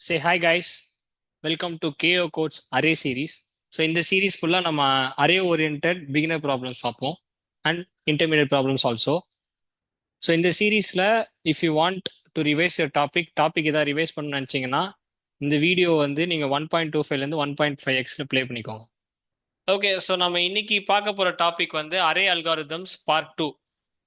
Say hi guys, welcome to KO Codes Array series. So இந்த series ஃபுல்லாக நம்ம array orient beginner problems பார்ப்போம் and intermediate problems also. So இந்த சீரீஸில் if you want to revise your topic எதாவது revise பண்ணணும்னு நினச்சிங்கன்னா இந்த வீடியோ வந்து நீங்கள் 1.25லேருந்து 1.5x ப்ளே பண்ணிக்கோங்க. ஓகே, ஸோ நம்ம இன்னைக்கு பார்க்க போகிற டாபிக் வந்து அரே அல்காரிதம்ஸ் பார்ட் 2.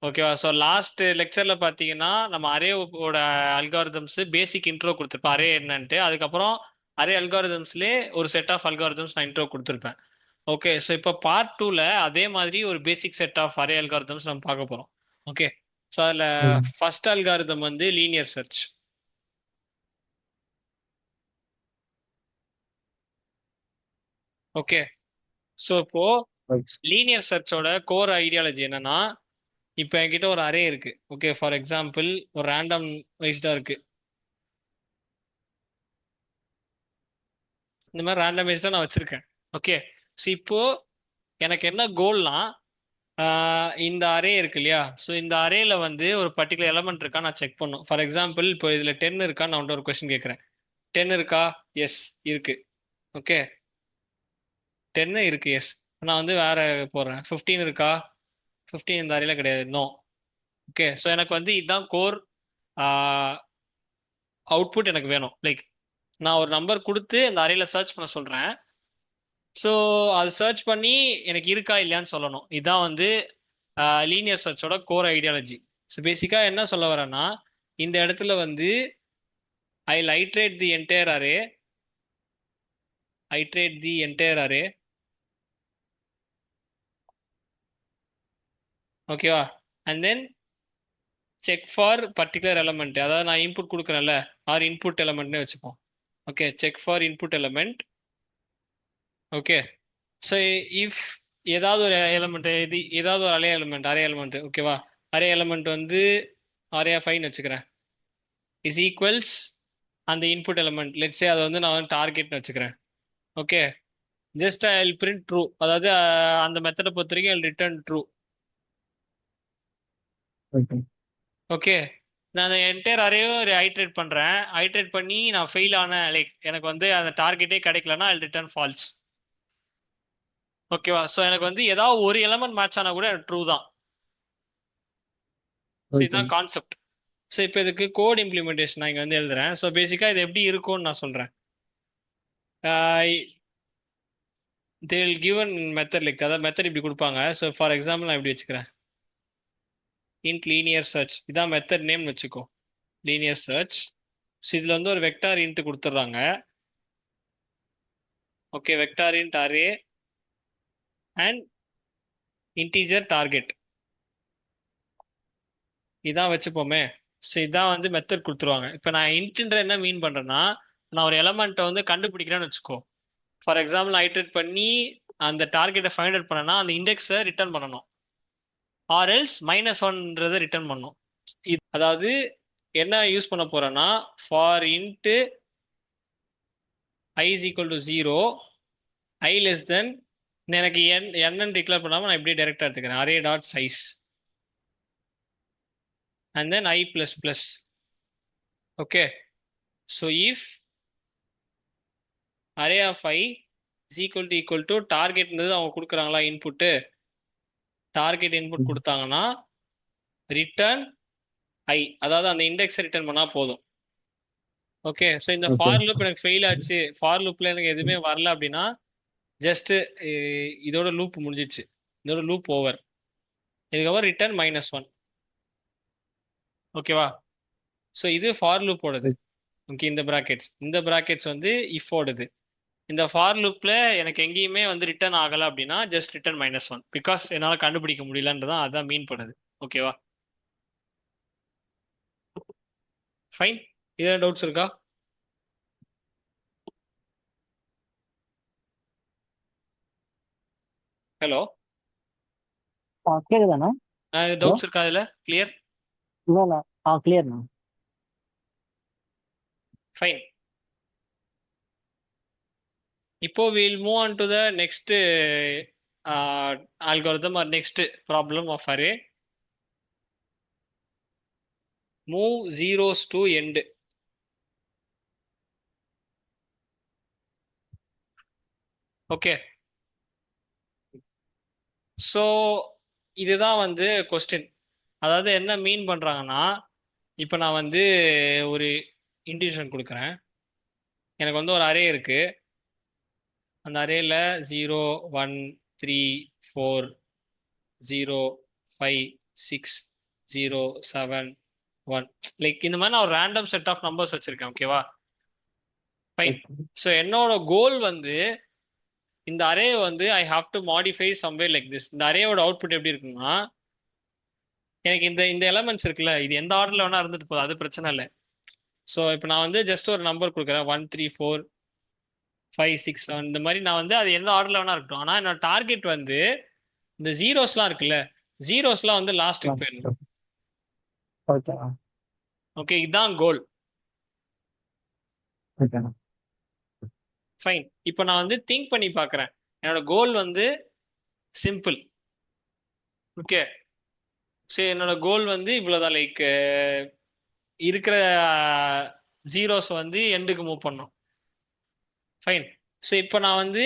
ஓகேவா? ஸோ லாஸ்ட் லெக்சரில் பார்த்தீங்கன்னா நம்ம அரேவோட அல்காரிதம்ஸ் பேசிக் இன்ட்ரோ கொடுத்துருப்போம், அரே என்னன்ட்டு. அதுக்கப்புறம் அரே அல்காரிதம்ஸ்லேயே ஒரு செட் ஆஃப் அல்காரிதம்ஸ் நான் இன்ட்ரோ கொடுத்துருப்பேன். ஓகே, ஸோ இப்போ பார்ட் 2ல அதே மாதிரி ஒரு பேசிக் செட் ஆஃப் அரே அல்காரிதம்ஸ் நம்ம பார்க்க போகிறோம். ஓகே, ஸோ அதில் ஃபர்ஸ்ட் அல்காரிதம் வந்து லீனியர் சர்ச். ஓகே, ஸோ இப்போ லீனியர் சர்ச்சோட கோர் ஐடியாலஜி என்னன்னா, இப்போ என்கிட்ட ஒரு அரே இருக்கு. ஓகே, ஃபார் எக்ஸாம்பிள் ஒரு ரேண்டம் வைஸ்டா இருக்கு. இந்த மாதிரி ரேண்டமைஸ் தான் நான் வச்சிருக்கேன். ஓகே, ஸோ இப்போ எனக்கு என்ன கோல்னா, இந்த அரே இருக்கு இல்லையா? ஸோ இந்த அரேல வந்து ஒரு பர்டிகுலர் எலமெண்ட் இருக்கா நான் செக் பண்ணும். ஃபார் எக்ஸாம்பிள் இப்போ இதில் 10 இருக்கா, நான் ஒரு கொஸ்டின் கேட்குறேன். 10 இருக்கா? எஸ் இருக்கு. ஓகே, 10 இருக்கு, எஸ். நான் வந்து வேற போடுறேன். 15 இருக்கா? 15 இந்த அரேல கிடையாது, நோ. ஓகே, ஸோ எனக்கு வந்து இதுதான் கோர் அவுட்புட் எனக்கு வேணும். லைக் நான் ஒரு நம்பர் கொடுத்து அந்த அரேல சர்ச் பண்ண சொல்றேன். ஸோ அது சர்ச் பண்ணி எனக்கு இருக்கா இல்லையான்னு சொல்லணும். இதுதான் வந்து லீனியர் சர்ச்சோட கோர் ஐடியாலஜி. ஸோ பேசிக்காக என்ன சொல்ல வரேன்னா, இந்த இடத்துல வந்து ஐ ஐட்ரேட் தி என்டையர் அரே, ஓகேவா? And then check for particular element. அதாவது நான் இன்புட் கொடுக்குறேன்ல, ஆர் இன்புட் எலமெண்ட்னே வச்சுப்போம். Okay, check for input element. Okay, so if ஏதாவது ஒரு எலமெண்ட், இது ஏதாவது ஒரு அரே எலமெண்ட் ஓகேவா? அரே எலமெண்ட் வந்து அரே ஆஃப் ஐன்னு வச்சுக்கிறேன், இஸ் ஈக்குவல்ஸ் அந்த இன்புட் எலமெண்ட். லெட்ஸே அதை வந்து நான் வந்து டார்கெட்னு வச்சுக்கிறேன். Okay, just I will print true. அதாவது அந்த மெத்தடை பொறுத்த வரைக்கும் ஐ ரிட்டர்ன் ட்ரூ. ஓகே, நான் அந்த என்டையர் அரேயும் ஐட்ரேட் பண்ணுறேன். ஐட்ரேட் பண்ணி நான் ஃபெயில் ஆன, லைக் எனக்கு வந்து அந்த டார்கெட்டே கிடைக்கலன்னா ஐ ரிட்டர்ன் ஃபால்ஸ். ஓகேவா? ஸோ எனக்கு வந்து ஏதாவது ஒரு எலமெண்ட் மேட்ச் ஆனால் கூட எனக்கு ட்ரூ தான். ஸோ இதுதான் கான்செப்ட். ஸோ இப்போ இதுக்கு கோட் இம்ப்ளிமெண்டேஷன் நான் இங்கே வந்து எழுதுறேன். ஸோ பேசிக்காக இது எப்படி இருக்கும்னு நான் சொல்கிறேன். They will given method, like அதாவது மெத்தட் இப்படி கொடுப்பாங்க. ஸோ ஃபார் எக்ஸாம்பிள் நான் இப்படி வச்சுக்கிறேன், இன்ட் லீனியர் சர்ச். இதான் மெத்தட் நேம் வச்சுக்கோ, லீனியர் சர்ச். ஸோ இதில் வந்து ஒரு வெக்டார் இன்ட் கொடுத்துட்றாங்க. Okay, vector int array and integer target, இதான் வச்சுப்போமே. ஸோ இதான் வந்து மெத்தட் கொடுத்துருவாங்க. இப்போ நான் இன்ட்ன்ற என்ன மீன் பண்ணுறேன்னா, நான் ஒரு எலமெண்ட்டை வந்து கண்டுபிடிக்கிறேன்னு வச்சுக்கோ. ஃபார் எக்ஸாம்பிள் ஐட்ரேட் பண்ணி அந்த டார்கெட்டை ஃபைண்ட் அவுட் பண்ணனா அந்த இண்டெக்ஸை ரிட்டர்ன் பண்ணணும், ஆர் எல்ஸ் -1ன்றதை ரிட்டர்ன் பண்ணணும். இது அதாவது என்ன யூஸ் பண்ண போறேன்னா, for into i is equal to 0, i less than, எனக்கு என்னன்னு டிக்ளேர் பண்ணாமல் நான் இப்படியே டைரெக்டாக எடுத்துக்கிறேன், array dot size and then i plus plus. Okay, so if array of i is equal to டார்கெட்ன்றது அவங்க கொடுக்குறாங்களா இன்புட்டு, டார்கெட் இன்புட் கொடுத்தாங்கன்னா ரிட்டர்ன் i, அதாவது அந்த இண்டெக்ஸை ரிட்டர்ன் பண்ணால் போதும். ஓகே, ஸோ இந்த ஃபார் லூப் எனக்கு ஃபெயில் ஆச்சு, ஃபார் லூப்பில் எனக்கு எதுவுமே வரல அப்படின்னா ஜஸ்ட் இதோட லூப் முடிஞ்சிச்சு, இதோட லூப் ஓவர். இதுக்கப்புறம் ரிட்டர்ன் -1. ஓகேவா? ஸோ இது ஃபார் லூப் ஓடுது. ஓகே, இந்த ப்ராக்கெட்ஸ் வந்து இஃப் ஓடுது. இந்த ஃபார் லூப்ல எனக்கு எங்கேயுமே வந்து ரிட்டர்ன் ஆகலை அப்படின்னா ஜஸ்ட் ரிட்டர்ன் -1, பிகாஸ் என்னால் கண்டுபிடிக்க முடியலன்றதான் அதான் மீன் பண்ணுது. ஓகேவா? ஃபைன். ஏதாவது டவுட்ஸ் இருக்கா? ஹலோ, கேக்குதாண்ணா? டவுட்ஸ் இருக்கா? அதில் கிளியர்? இல்லண்ணா. கிளியர்ண்ணா. ஃபைன். இப்போ we'll move on to the next algorithm or next problem of array. Move zeros to end. Okay, so இதுதான் வந்து கொஸ்டின். அதாவது என்ன மீன் பண்றாங்கன்னா, இப்போ நான் வந்து ஒரு இன்டிஜன் கொடுக்குறேன். எனக்கு வந்து ஒரு அரே இருக்கு. அந்த அரேல 0 1 3 4 0 5 6 0 7 1 லைக் இந்த மாதிரி நான் ஒரு ரேண்டம் செட் ஆஃப் நம்பர்ஸ் வச்சிருக்கேன். ஓகேவா? ஃபைன். Okay. ஸோ என்னோட கோல் வந்து இந்த அரே வந்து I have to modify someway like this. இந்த அரேயோட அவுட்புட் எப்படி இருக்குன்னா, எனக்கு இந்த இந்த எலமெண்ட்ஸ் இருக்குல்ல, இது எந்த ஆர்டர்ல வேணா இருந்துட்டு போகுது, அது பிரச்சனை இல்லை. ஸோ இப்போ நான் வந்து ஜஸ்ட் ஒரு நம்பர் கொடுக்குறேன், 1 3 4 5 6 7. இந்த மாதிரி நான் வந்து அது எந்த ஆர்டர்ல வேணா இருக்கட்டும். ஆனால் என்னோட டார்கெட் வந்து இந்த ஜீரோஸ்லாம் இருக்குல்ல, ஜீரோஸ்லாம் வந்து லாஸ்ட்டுக்கு போயிடணும். Okay. ஓகே, இதுதான் கோல். Okay. ஃபைன். இப்போ நான் வந்து திங்க் பண்ணி பார்க்குறேன். என்னோட கோல் வந்து சிம்பிள். ஓகே, சரி, என்னோட கோல் வந்து இவ்வளோதான். லைக் இருக்கிற ஜீரோஸ் வந்து எண்டுக்கு மூவ் பண்ணும். ஃபைன். ஸோ இப்போ நான் வந்து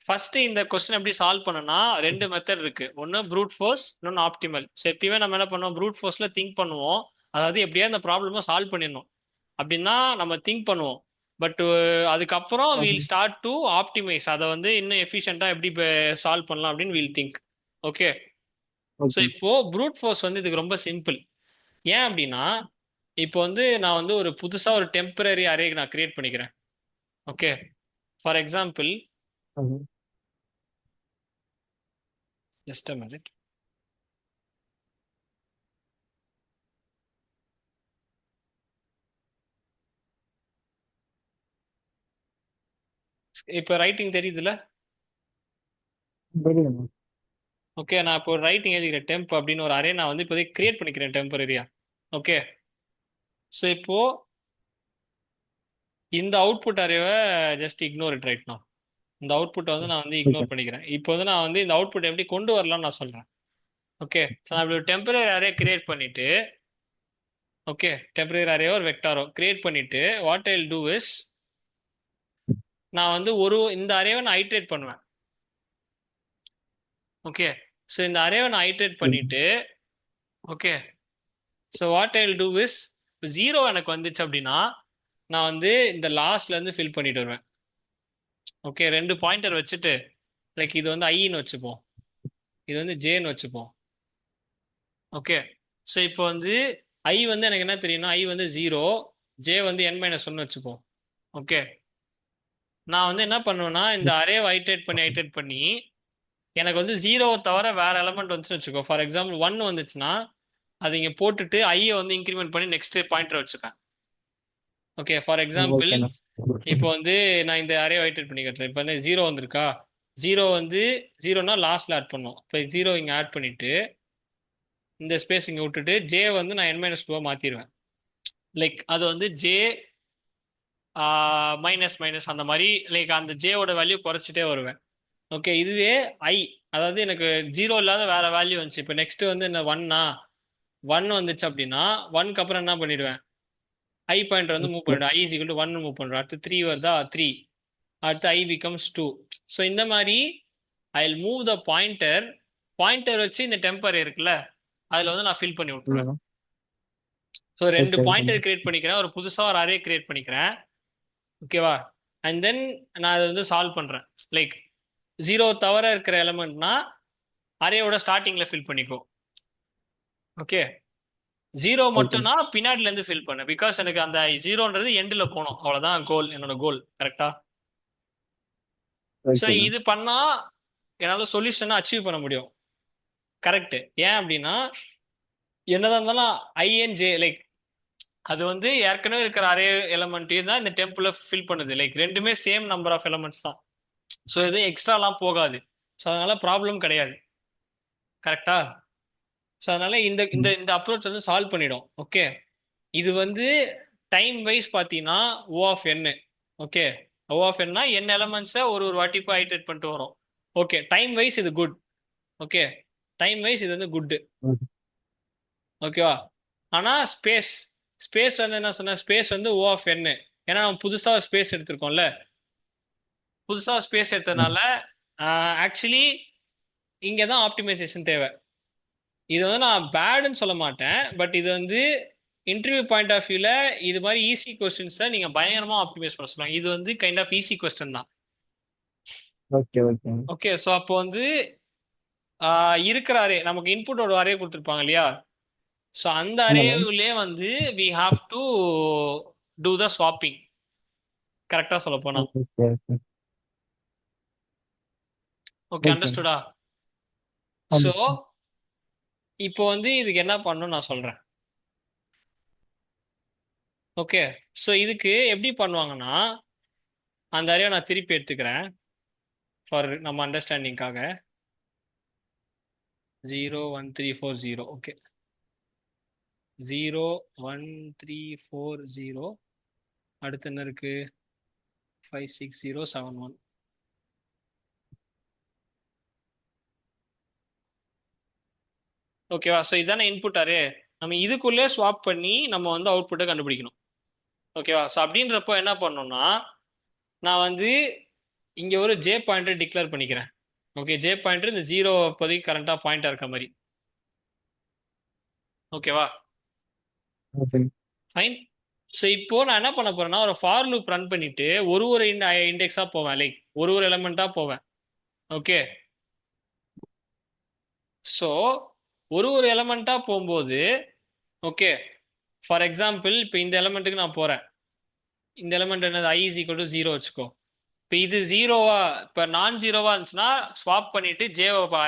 ஃபர்ஸ்ட் இந்த கொஸ்டின் எப்படி சால்வ் பண்ணனா, ரெண்டு மெத்தட் இருக்கு. ஒன்று ப்ரூட் ஃபோர்ஸ், இன்னொன்று ஆப்டிமல். ஸோ எப்பயுமே நம்ம என்ன பண்ணுவோம், ப்ரூட் ஃபோர்ஸ்ல திங்க் பண்ணுவோம். அதாவது எப்படியா இந்த ப்ராப்ளமை சால்வ் பண்ணிடணும் அப்படின்னா நம்ம திங்க் பண்ணுவோம். பட் அதுக்கப்புறம் Okay. We'll start to optimize. அதை வந்து இன்னும் எஃபிஷியண்டா எப்படி சால்வ் பண்ணலாம் அப்படின்னு we'll think. Okay, so Okay. இப்போ ப்ரூட் ஃபோர்ஸ் வந்து இதுக்கு ரொம்ப சிம்பிள். ஏன் அப்படின்னா, இப்போ வந்து நான் வந்து ஒரு புதுசா ஒரு டெம்பரரி அரே நான் கிரியேட் பண்ணிக்கிறேன். Okay, for example, Okay. Just a minute. இப்போ ரைட்டிங் தெரியுதுல்ல? தெரியும். ஓகே, நான் இப்போ ரைட்டிங் எழுதிக்கிறேன். டெம்ப் அப்படின்னு ஒரு அரே நான் வந்து இப்போதைக்கு கிரியேட் பண்ணிக்கிறேன் டெம்பரரியா. ஓகே, ஸோ இப்போ இந்த அவுட்புட் அரேவை just ignore it right now. இந்த அவுட்புட்டை வந்து நான் வந்து Okay. இக்னோர் பண்ணிக்கிறேன். இப்போ வந்து நான் வந்து இந்த அவுட்புட் எப்படி கொண்டு வரலாம்னு நான் சொல்றேன். ஓகே, ஸோ நான் இப்படி ஒரு டெம்பரரி அரே கிரியேட் பண்ணிட்டு, ஓகே, டெம்பரரி அரேயோ ஒரு வெக்டாரோ கிரியேட் பண்ணிட்டு, what I will two is, நான் வந்து இந்த அரேவை நான் ஐட்ரேட் பண்ணுவேன். ஓகே, ஸோ இந்த அரேவை நான் ஐட்ரேட் பண்ணிட்டு, okay, so what I will two is, zero எனக்கு வந்துச்சு அப்படின்னா நான் வந்து இந்த லாஸ்ட்ல இருந்து ஃபில் பண்ணிட்டு வருவேன். ஓகே, ரெண்டு பாயிண்டர் வச்சுட்டு, லைக் இது வந்து ஐன்னு வச்சுப்போம், இது வந்து ஜேன்னு வச்சுப்போம். ஓகே, ஸோ இப்போ வந்து ஐ வந்து எனக்கு என்ன தெரியும்னா, ஐ வந்து 0, ஜே வந்து n-1 வச்சுப்போம். ஓகே, நான் வந்து என்ன பண்ணுவேன்னா, இந்த அரேவை ஐட்ரேட் பண்ணி எனக்கு வந்து 0 தவிர வேற எலமெண்ட் வந்துச்சுன்னு வச்சுக்கோ. ஃபார் எக்ஸாம்பிள் 1 வந்துச்சுன்னா அது இங்கே போட்டுட்டு ஐயை வந்து இன்க்ரிமெண்ட் பண்ணி நெக்ஸ்ட் பாயிண்டர் வச்சுப்பேன். Okay, for example Okay. இப்போ வந்து நான் இந்த அரே ஐட்ரேட் பண்ணி கட்டுறேன். இப்போ என்ன 0 வந்திருக்கா, 0 வந்து 0னா லாஸ்ட்ல ஆட் பண்ணும். இப்போ 0 இங்கே ஆட் பண்ணிட்டு இந்த ஸ்பேஸ் இங்கே விட்டுட்டு ஜே வந்து நான் n-2 மாத்திடுவேன். லைக் அது வந்து ஜே மைனஸ் மைனஸ் அந்த மாதிரி, லைக் அந்த ஜேவோட வேல்யூ குறைச்சிட்டே வருவேன். ஓகே, இதுவே ஐ, அதாவது எனக்கு 0 இல்லாத வேற வேல்யூ வந்துச்சு. இப்போ நெக்ஸ்ட் வந்து என்ன 1 வந்துச்சு அப்படின்னா 1க்கு அப்புறம் என்ன பண்ணிடுவேன், ஐ பாயிண்டர் வந்து மூவ் பண்ணிடுவேன். ஐ இஸ் ஈக்குவல் டு 1 மூவ் பண்ணுறேன். அடுத்து 3 வருதா, 3, அடுத்து ஐ பிகம்ஸ் 2. ஸோ இந்த மாதிரி I will move the pointer. Pointer வச்சு இந்த டெம்பர் இருக்குல்ல, அதில் வந்து நான் ஃபில் பண்ணி விட்டுருவேன். ஸோ ரெண்டு Okay. பாயிண்டர் கிரியேட் பண்ணிக்கிறேன், ஒரு புதுசாக ஒரு அரே கிரியேட் பண்ணிக்கிறேன். ஓகேவா? அண்ட் தென் நான் அதை வந்து சால்வ் பண்ணுறேன். லைக் 0 தவிர இருக்கிற எலமெண்ட்னா அரேயோட ஸ்டார்டிங்கில் ஃபில் பண்ணிக்கோ. ஓகே, 0 மட்டும்னா பின்னாடில இருந்து ஃபில் பண்ணு. பிகாஸ் எனக்கு அந்த 0ன்றது எண்டில் போகணும். அவ்வளோதான் கோல், என்னோட கோல். கரெக்டா? So Okay. இது பண்ணா என்னால் சொல்யூஷனை அச்சீவ் பண்ண முடியும். கரெக்ட். ஏன் அப்படின்னா என்னதான் இருந்தாலும் ஐஎன்ஜே லைக் அது வந்து ஏற்கனவே இருக்கிற அரே எலமெண்ட்டையும் தான் இந்த டெம்பிள ஃபில் பண்ணுது. லைக் ரெண்டுமே சேம் நம்பர் ஆஃப் எலமெண்ட்ஸ் தான். ஸோ இது எக்ஸ்ட்ராலாம் போகாது. ஸோ அதனால ப்ராப்ளம் கிடையாது. கரெக்டா? ஸோ அதனால இந்த இந்த இந்த அப்ரோச் வந்து சால்வ் பண்ணிடும். ஓகே, இது வந்து டைம் வைஸ் பார்த்தீங்கன்னா O of N. Okay, O of என்னா என் எலமெண்ட்ஸை ஒரு ஒரு வாட்டி போய் ஐட்ரேட் பண்ணிட்டு வரும். ஓகே, டைம் வைஸ் இது குட். ஓகே, டைம் வைஸ் இது வந்து குட். ஓகேவா? ஆனால் ஸ்பேஸ் ஸ்பேஸ் வந்து என்ன சொன்ன, ஸ்பேஸ் வந்து ஓ ஆஃப் என். ஏன்னா நம்ம புதுசாக ஸ்பேஸ் எடுத்திருக்கோம்ல. புதுசா ஸ்பேஸ் எடுத்ததுனால ஆக்சுவலி இங்க தான் ஆப்டிமைசேஷன் தேவை. இது வந்து நான் பேடுன்னு சொல்ல மாட்டேன், பட் இது வந்து இன்டர்வியூ பாயிண்ட் ஆஃப் வியூல இது மாதிரி ஈஸி கொஸ்டின்ஸை நீங்க பயங்கரமா ஆப்டிமைஸ் பண்ண சொல்லுவாங்க. இது வந்து கைண்ட் ஆஃப் ஈஸி கொஸ்டின் தான். ஓகே ஓகே ஓகே, ஸோ அப்போ வந்து இருக்கிற அரே நமக்கு இன்புட்டோட அரே கொடுத்துருப்பாங்க இல்லையா? ஸோ அந்த ஆமாண்ணா. அரேவிலே வந்து we have to do the swapping. கரெக்டா சொல்ல போனா. Okay okay okay, okay. அண்டர்ஸ்டுடா? ஸோ ஆமா. இப்போ வந்து இதுக்கு என்ன பண்ணணும் நான் சொல்றேன். ஓகே, ஸோ இதுக்கு எப்படி பண்ணுவாங்கன்னா, அந்த அரேவை நான் திருப்பி எடுத்துக்கிறேன் ஃபார் நம்ம அண்டர்ஸ்டாண்டிங்காக. 0 1 3 4 0. ஓகே, 0 1 3 4 0. அடுத்து என்ன இருக்கு? 5 6 0 7 1. ஓகேவா? ஸோ இதானே இன்புட் அரே. நம்ம இதுக்குள்ளே ஸ்வாப் பண்ணி நம்ம வந்து அவுட்புட்டை கண்டுபிடிக்கணும். ஓகேவா? ஸோ அப்படின்றப்போ என்ன பண்ணணும்னா, நான் வந்து இங்க ஒரு ஜே பாயிண்டர் டிக்ளேர் பண்ணிக்கிறேன். ஓகே, ஜே பாயிண்டர் இந்த 0 இப்போதைக்கு கரண்டா பாயிண்டா இருக்க மாதிரி. ஓகேவா? ஓகே. ஃபைன். ஸோ இப்போ நான் என்ன பண்ண போறேன்னா, ஒரு ஃபார் லூப் ரன் பண்ணிட்டு ஒரு இண்டெக்ஸா போவேன், லைக் ஒரு எலமெண்டா போவேன். ஓகே, ஸோ ஒரு எலமெண்டா போகும்போது, ஓகே, ஃபார் எக்ஸாம்பிள் இப்போ இந்த எலமெண்ட்டுக்கு நான் போறேன். இந்த எலமெண்ட் என்னது? i is equal to 0 வச்சுக்கோ. இப்போ இது ஜீரோவா, இப்போ நான் ஜீரோவா இருந்துச்சுன்னா ஸ்வாப் பண்ணிட்டு ஜேவை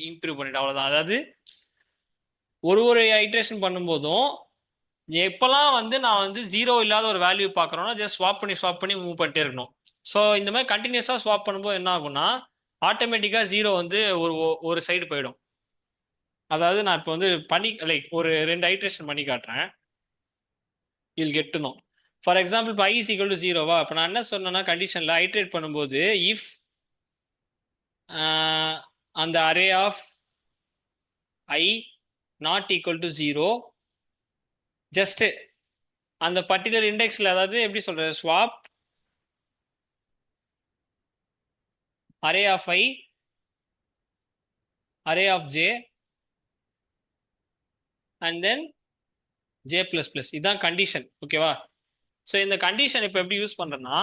இம்ப்ரூவ் பண்ணிட்டு அவ்வளோதான். அதாவது ஒரு ஐட்ரேஷன் பண்ணும்போதும் எப்பெல்லாம் வந்து நான் வந்து ஜீரோ இல்லாத ஒரு வேல்யூ பார்க்குறோன்னா ஜஸ்ட் ஸ்வாப் பண்ணி மூவ் பண்ணிட்டே இருக்கணும். ஸோ இந்த மாதிரி கண்டினியூஸாக ஸ்வாப் பண்ணும்போது என்ன ஆகும்னா, ஆட்டோமேட்டிக்காக ஜீரோ வந்து ஒரு சைடு போயிடும். அதாவது நான் இப்போ வந்து லைக் ஒரு 2 ஐட்ரேஷன் பண்ணி காட்டுறேன். You'll get to know. For example இப்போ i is equal to 0வா, இப்போ நான் என்ன சொன்னேன்னா கண்டிஷனில் ஐட்ரேட் பண்ணும்போது இஃப் அந்த array of i not equal to 0, just அந்த பர்டிகுலர் இண்டெக்ஸில், அதாவது எப்படி சொல்றது, swap array of i array of j and then j plus plus. இதுதான் கண்டிஷன். ஓகேவா? ஸோ இந்த கண்டிஷன் இப்போ எப்படி யூஸ் பண்றேன்னா,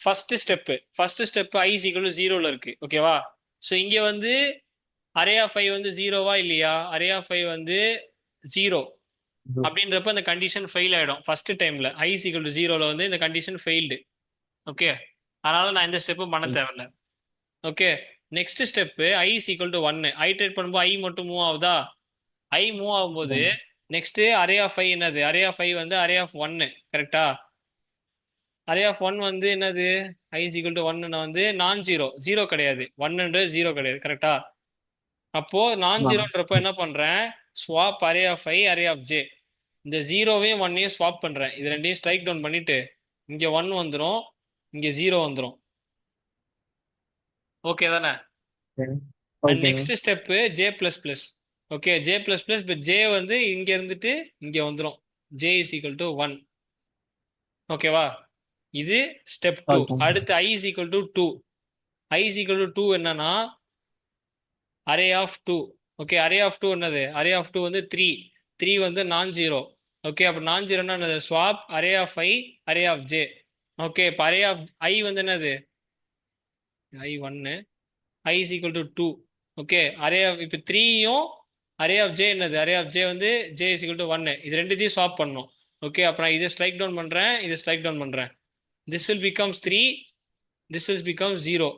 first step i is equal to 0ல இருக்கு. ஓகேவா? ஸோ இங்க வந்து அரே ஆஃப் i வந்து ஜீரோவா இல்லையா? அரே ஆஃப் i வந்து 0 அப்படின்றப்ப இந்த கண்டிஷன் ஃபெயில் ஆயிடும். ஃபர்ஸ்ட் டைம்ல i is equal to 0ல வந்து இந்த கண்டிஷன் ஃபெயில்டு. ஓகே, அதனால நான் இந்த ஸ்டெப்பும் பண்ண தேவையில்ல. Okay, next step i is equal to 1. Iterate பண்ணும்போது i மட்டும் மூவ் ஆகுதா? i மூவ் ஆகும்போது நெக்ஸ்ட் அரே ஆஃப் i என்னது? அரே ஆஃப் i வந்து அரே ஆஃப் 1. கரெக்டா? அரே ஆஃப் 1 வந்து என்னது? i is equal to 1 வந்து நான் ஜீரோ கிடையாது, 1ன்றது 0 கிடையாது. கரெக்டா? அப்போ நான் ஜீரோன்றப்ப என்ன பண்றேன்? Swap array of i array of j. இந்த ஜீரோவையும் 1ஐயும் ஸ்வாப் பண்றேன். இது ரெண்டையும் ஸ்ட்ரைக் டவுன் பண்ணிட்டு இங்க 1 வந்துடும், இங்க 0 வந்துடும். ஓகே தானே? And next step J plus plus. Okay, J plus plus. இப்போ ஜே வந்து இங்க இருந்துட்டு இங்க வந்துடும். J is equal to 1. ஓகேவா? இது ஸ்டெப் 2. அடுத்து i is equal to 2. i is equal to 2 என்னன்னா array of 2. Okay, array of 2 என்னது? அரே ஆஃப் 2 வந்து 3 வந்து நான் ஜீரோ. ஓகே, அப்போ நான் ஜீரோன்னா என்னது? Swap array of i array of j. Okay, இப்போ அரே ஆஃப் i வந்து என்னது? i 1, i is equal to 2. Okay, array of இப்போ 3யும் அரே ஆஃப் j என்னது? அரே ஆஃப் j வந்து j is equal to 1. இது ரெண்டுத்தையும் ஸ்வாப் பண்ணணும். ஓகே, அப்புறம் இதை ஸ்ட்ரைக் டவுன் பண்றேன், இதை ஸ்ட்ரைக் டவுன் பண்றேன். this will becomes 3, this will become 0.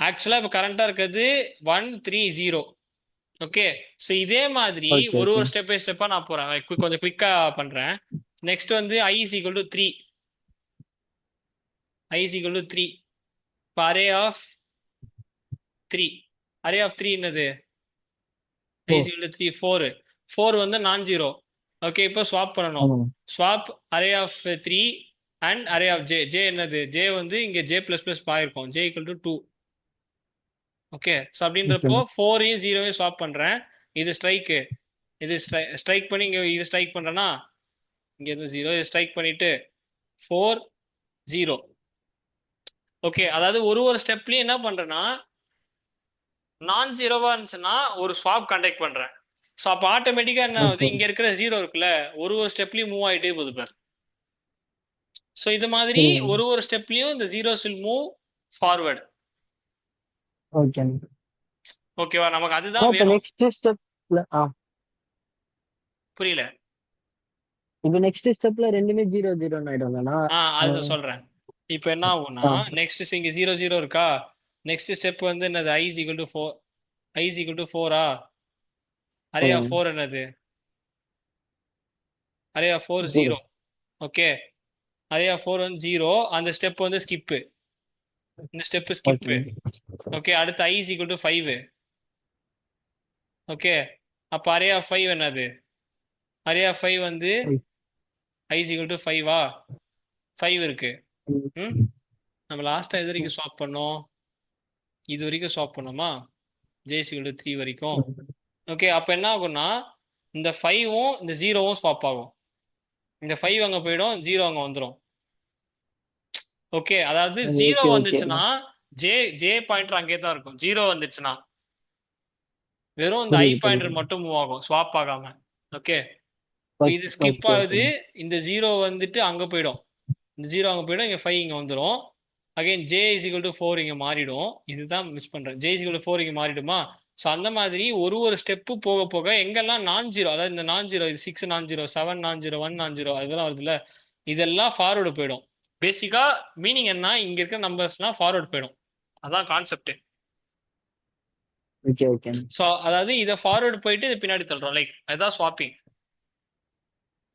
ஆக்சுவலா இப்போ கரண்டா இருக்கிறது 1 3 0. ஓகே, ஸோ இதே மாதிரி ஒரு ஸ்டெப் பை ஸ்டெப்பா நான் போறேன், கொஞ்சம் குவிக்கா பண்றேன். நெக்ஸ்ட் வந்து i is equal to 3. i is equal to 3. இப்போ அரே ஆஃப் 3. அரே ஆஃப் 3 என்னது? i is equal to 3 4 வந்து நான் ஜீரோ. ஓகே, இப்போ ஸ்வாப் பண்ணணும். Swap array of 3 and array of j என்னது? j வந்து இங்க j பிளஸ் பிளஸ் பாயிருக்கும், j equal to 2. Okay, so அப்படின்றப்போ 4ஐயும் 0ஐயும் ஸ்வாப் பண்றேன். இது ஸ்ட்ரைக்கு, இது ஸ்ட்ரைக் பண்ணி இங்க இது ஸ்ட்ரைக் பண்றேன்னா இங்க இருந்து 0 ஸ்ட்ரைக் பண்ணிட்டு 4 0. ஓகே, அதாவது ஒரு ஸ்டெப்லயும் என்ன பண்றேன்னா நான் ஜீரோவா இருந்துச்சுன்னா ஒரு ஸ்வாப் கண்டக்ட் பண்றேன். ஸோ அப்போ ஆட்டோமேட்டிக்கா என்ன ஆகுது, ஓகே இங்க இருக்கிற 0 இருக்குல்ல, ஒரு ஸ்டெப்லயும் மூவ் ஆயிட்டே போகுது பாரு. ஸோ இது மாதிரி புரியுது. ஒரு ஸ்டெப்லயும் இந்த zeros will move forward. Okay. ஓகேவா, நமக்கு அதுதான் இப்போ வேணும். நெக்ஸ்ட் ஸ்டெப்ல புரியல. இப்போ நெக்ஸ்ட் ஸ்டெப்ல ரெண்டுமே 0 0 ஆயிடும்லண்ணா. அதுதான் சொல்றேன். இப்போ என்ன ஆகும்னா ஆ நெக்ஸ்ட் இங்க 0 0 இருக்கா, நெக்ஸ்ட் ஸ்டெப் வந்து என்னது, i is equal to 4. i is equal to 4 array of 4 என்னது, array of 4 0. 0. Okay, array of 4 வந்து 0, அந்த ஸ்டெப் வந்து ஸ்கிப்பு, இந்த ஸ்டெப் ஸ்கிப்பு. ஓகே ஓகே, அடுத்து i is equal to 5. Okay, அப்போ அரே ஆஃப் 5 என்னது, அரே ஆஃப் 5 வந்து i is equal to 5 5 இருக்கு. ம் நம்ம லாஸ்டா எது வரைக்கும் ஸ்வாப் பண்ணோம், இது வரைக்கும் ஸ்வாப் பண்ணோமா, j is equal to 3 வரைக்கும். ஓகே, அப்போ என்ன ஆகும்னா இந்த 5வும் இந்த 0வும் ஸ்வாப் ஆகும். இந்த 5 அங்க போயிடும், 0 அங்க வந்துடும். ஓகே, அதாவது 0 ஓகே ஓகே வந்துச்சுன்னா ஜே பாயிண்டர் அங்கே தான் இருக்கும். 0 வந்துச்சுன்னா வெறும் இந்த ஐ புரியுது புரியுது. பாயிண்டர் மட்டும் மூவ் ஆகும், ஸ்வாப் ஆகாம. ஓகே, ஓகே இது ஸ்கிப் ஓகே ஓகே. ஆகுது, இந்த 0 வந்துட்டு அங்க போயிடும், இந்த 0 அங்க போயிடும், இங்க 5 இங்க வந்துடும். Again J is equal to 4 இங்க மாறிடும். இதுதான் மிஸ் பண்றேன், ஜே இஸ் ஈக்குவல் டு 4 இங்க மாறிடுமா. ஸோ அந்த மாதிரி ஒரு ஸ்டெப்பு போக போக எங்கெல்லாம் நான் ஜீரோ, அதாவது இந்த நான் ஜீரோ, இது 6 நான் ஜீரோ, 7 நான் ஜீரோ, 1 நான் ஜீரோ, அதெல்லாம் வருதுல்ல, இதெல்லாம் ஃபார்வர்டு போயிடும். பேசிக்கா மீனிங் என்ன, இங்க இருக்க நம்பர்ஸ்லாம் ஃபார்வர்டு போயிடும், அதான் கான்செப்ட். Okay okay. ஸோ அதாவது இதை ஃபார்வர்டு போயிட்டு இது பின்னாடி தள்ளுறோம், லைக் அதுதான் ஸ்வாப்பிங்.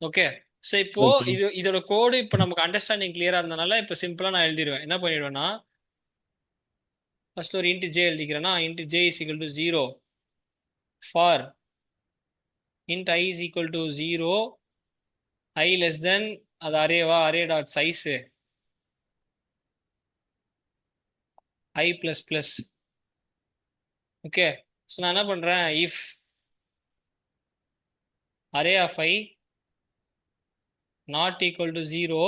ஓகே, ஸோ இப்போ ஓகே இதோட கோடு இப்போ நமக்கு அண்டர்ஸ்டாண்டிங் கிளியரா இருந்தனால இப்போ சிம்பிளா நான் எழுதிடுவேன். என்ன பண்ணிடுவேன்னா ஃபர்ஸ்ட் ஒரு இன்ட் ஜே எழுதிக்கிறேன்னா, int J is equal to 0 for int I is equal to 0, I less than அது அரேவா, array dot size I plus plus. Okay, so நான் என்ன பண்றேன், if array of I not equal to 0,